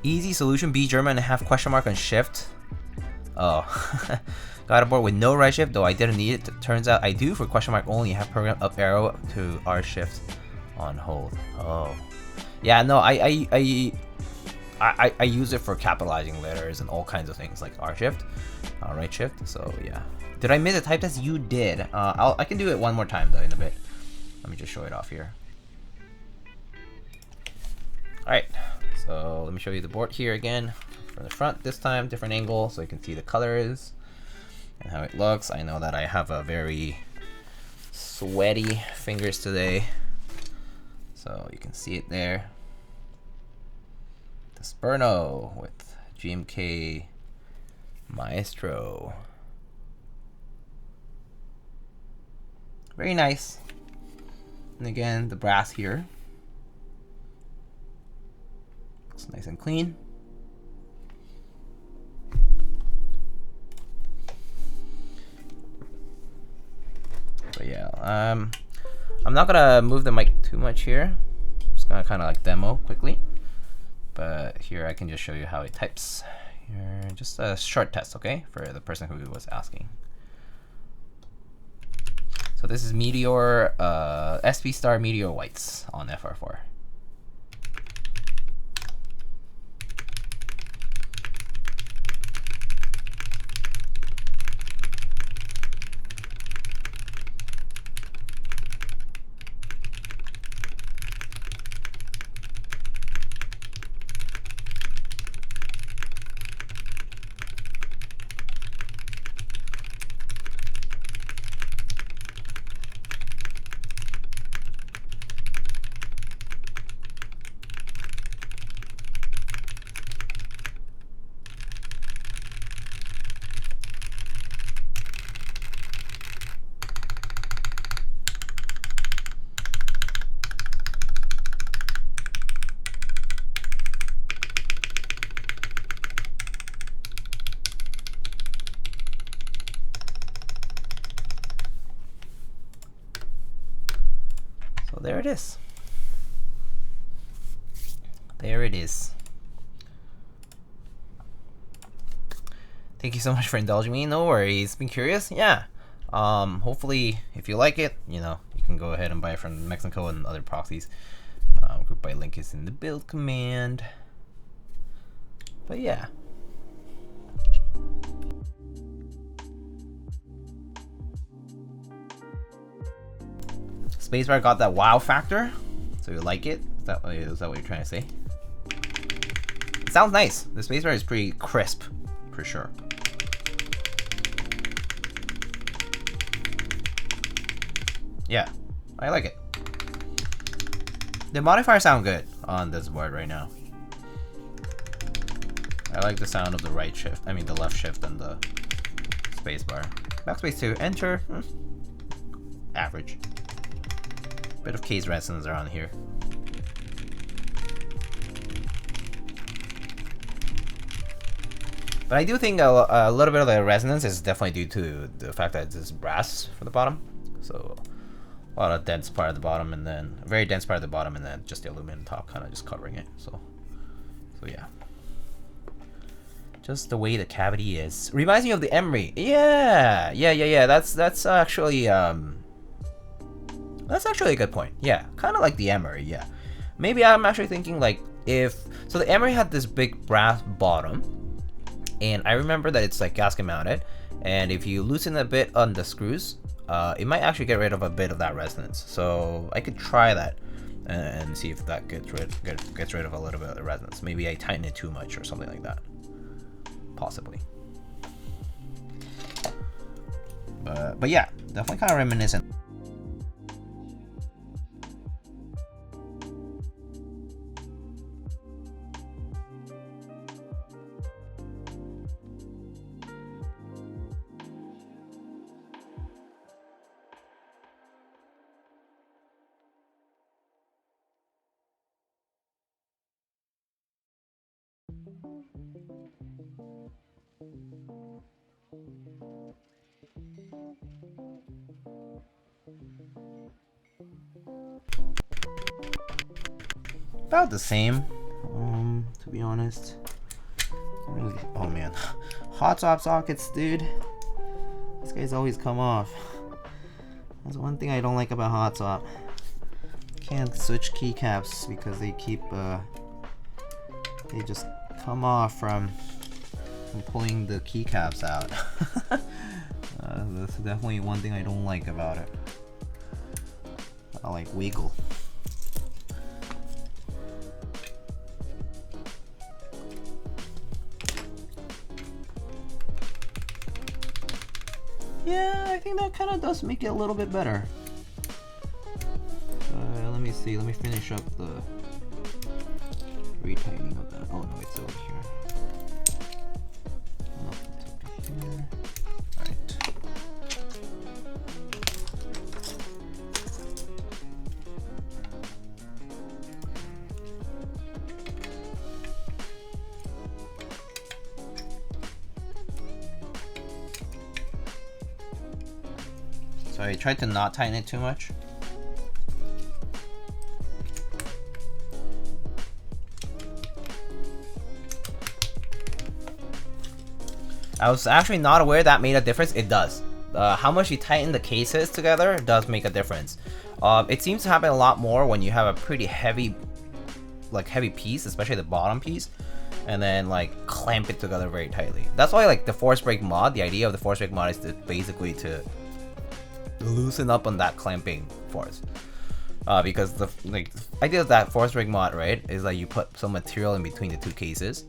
Easy solution, B German and have question mark on shift. Oh, got a board with no right shift, though I didn't need it. Turns out I do for question mark only. Have program up arrow to R shift on hold. Oh, yeah, no, I use it for capitalizing letters and all kinds of things like R shift, right shift. So yeah, did I miss a type test? You did. I can do it one more time though in a bit. Let me just show it off here. All right, so let me show you the board here again. From the front this time, different angle, so you can see the colors and how it looks. I know that I have a very sweaty fingers today, so you can see it there. The Sperno with GMK Maestro. Very nice. And again, the brass here looks nice and clean. But yeah, I'm not gonna move the mic too much here. Just gonna kind of like demo quickly. But here I can just show you how it types. Here, just a short test, okay, for the person who was asking. So this is Meteor, SP Star Meteor Whites on FR4. there it is. There it is. Thank you so much for indulging me. No worries. Been curious? Yeah. Hopefully, if you like it, you know, you can go ahead and buy it from Mexico and other proxies. Group buy link is in the build command. But yeah. Spacebar got that wow factor, so you like it? Is that what you're trying to say? It sounds nice. The spacebar is pretty crisp, for sure. Yeah, I like it. The modifiers sound good on this board right now. I like the sound of the right shift. I mean the left shift and the spacebar. Backspace to enter. Average. Bit of case resonance around here. But I do think a little bit of the resonance is definitely due to the fact that it's brass for the bottom. So a lot of dense part at the bottom, and then a very dense part at the bottom, and then just the aluminum top kind of just covering it. So yeah. Just the way the cavity is. Reminds me of the emery. Yeah. That's actually that's actually a good point. Yeah, kind of like the emery. Yeah, maybe I'm actually thinking like if so the emery had this big brass bottom, and I remember that it's like gasket mounted, and if you loosen a bit on the screws, it might actually get rid of a bit of that resonance. So I could try that and see if that gets rid of a little bit of the resonance. Maybe I tighten it too much or something like that. Possibly. But yeah, definitely kind of reminiscent. About the same, to be honest. Really, oh man, hot top sockets, dude. These guys always come off. That's one thing I don't like about hot top. Can't switch keycaps because they keep they just come off from pulling the keycaps out. That's definitely one thing I don't like about it. I like wiggle. Yeah, I think that kind of does make it a little bit better. Let me see, let me finish up the retightening of that. Oh no, it's over here. Alright. So I tried to not tighten it too much. I was actually not aware that made a difference. It does. How much you tighten the cases together does make a difference. It seems to happen a lot more when you have a pretty heavy piece, especially the bottom piece, and then like clamp it together very tightly. That's why like the force brake mod, the idea of the force brake mod is to basically to loosen up on that clamping force. Because the idea of that force brake mod, right, is like you put some material in between the two cases.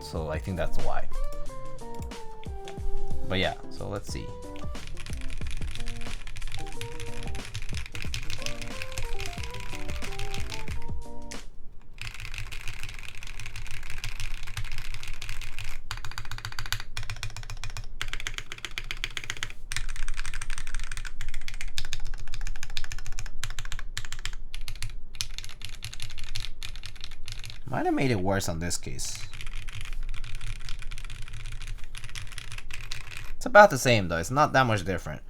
So I think that's why. But yeah, so let's see. Might have made it worse on this case. It's about the same though, it's not that much different.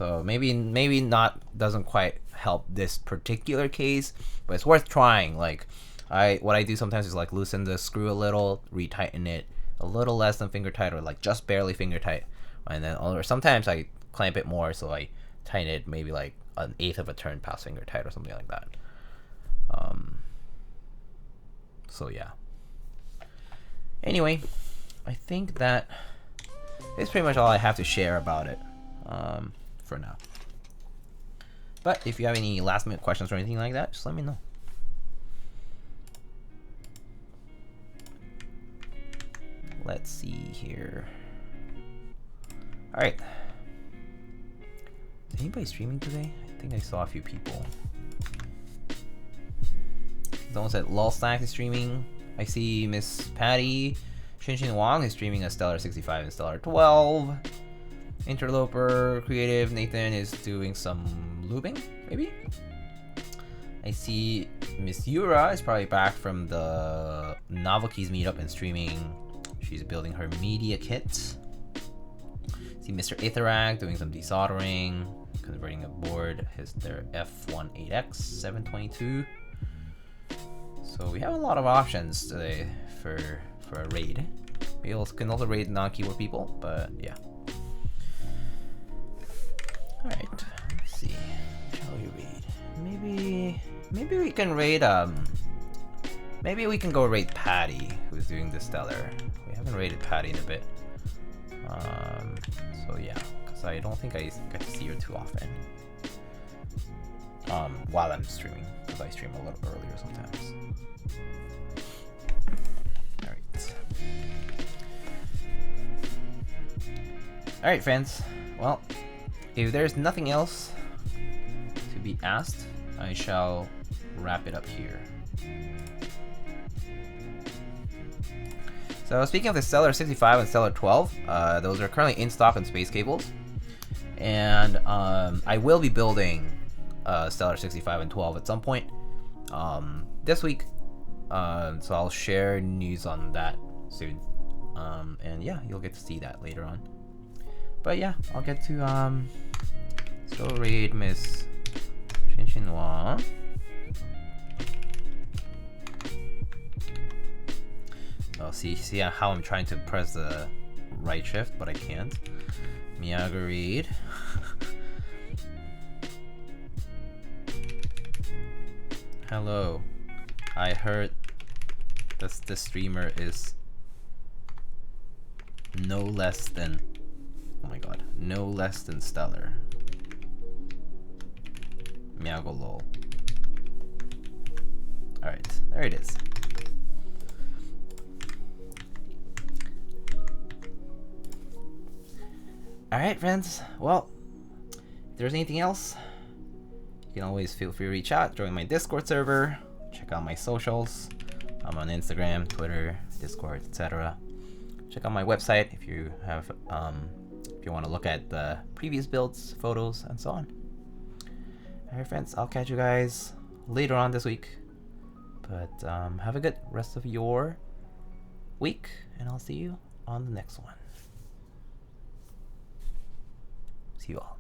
So maybe not doesn't quite help this particular case, but it's worth trying. Like what I do sometimes is like loosen the screw a little, retighten it a little less than finger tight, or like just barely finger tight, and then or sometimes I clamp it more, so I tighten it maybe like an eighth of a turn past finger tight or something like that. So yeah. Anyway, I think that is pretty much all I have to share about it for now. But if you have any last minute questions or anything like that, just let me know. Let's see here. Alright. Is anybody streaming today? I think I saw a few people. Someone said LolStack is streaming. I see Miss Patty Xinshin Wang is streaming a Stellar 65 and Stellar 12. Interloper Creative Nathan is doing some lubing, maybe? I see Miss Yura is probably back from the Novelkeys meetup and streaming. She's building her media kit. See Mr. Aetherag doing some desoldering, converting a board, their F18X 722. So we have a lot of options today for a raid. We can also raid non-keyboard people, but yeah. Alright, let's see. Shall we raid? Maybe we can raid maybe we can go raid Patty, who's doing the Stellar. We haven't raided Patty in a bit. So yeah, because I don't think I get to see her too often. While I'm streaming, because I stream a little earlier sometimes. Alright. Alright, friends. Well, if there's nothing else to be asked, I shall wrap it up here. So speaking of the Stellar 65 and Stellar 12, those are currently in stock on Space Cables. And I will be building Stellar 65 and 12 at some point this week. So I'll share news on that soon. And yeah, you'll get to see that later on. But yeah, I'll get to still raid Miss Xinshinhua. Oh, see how I'm trying to press the right shift, but I can't. Miyaga read. Hello. I heard that the streamer is no less than, oh my god, no less than stellar. Miyago lol. Alright, there it is. Alright, friends. Well, if there's anything else, you can always feel free to reach out, join my Discord server, check out my socials. I'm on Instagram, Twitter, Discord, etc. Check out my website if you have if you want to look at the previous builds, photos, and so on. Alright, friends, I'll catch you guys later on this week. But have a good rest of your week, and I'll see you on the next one. See you all.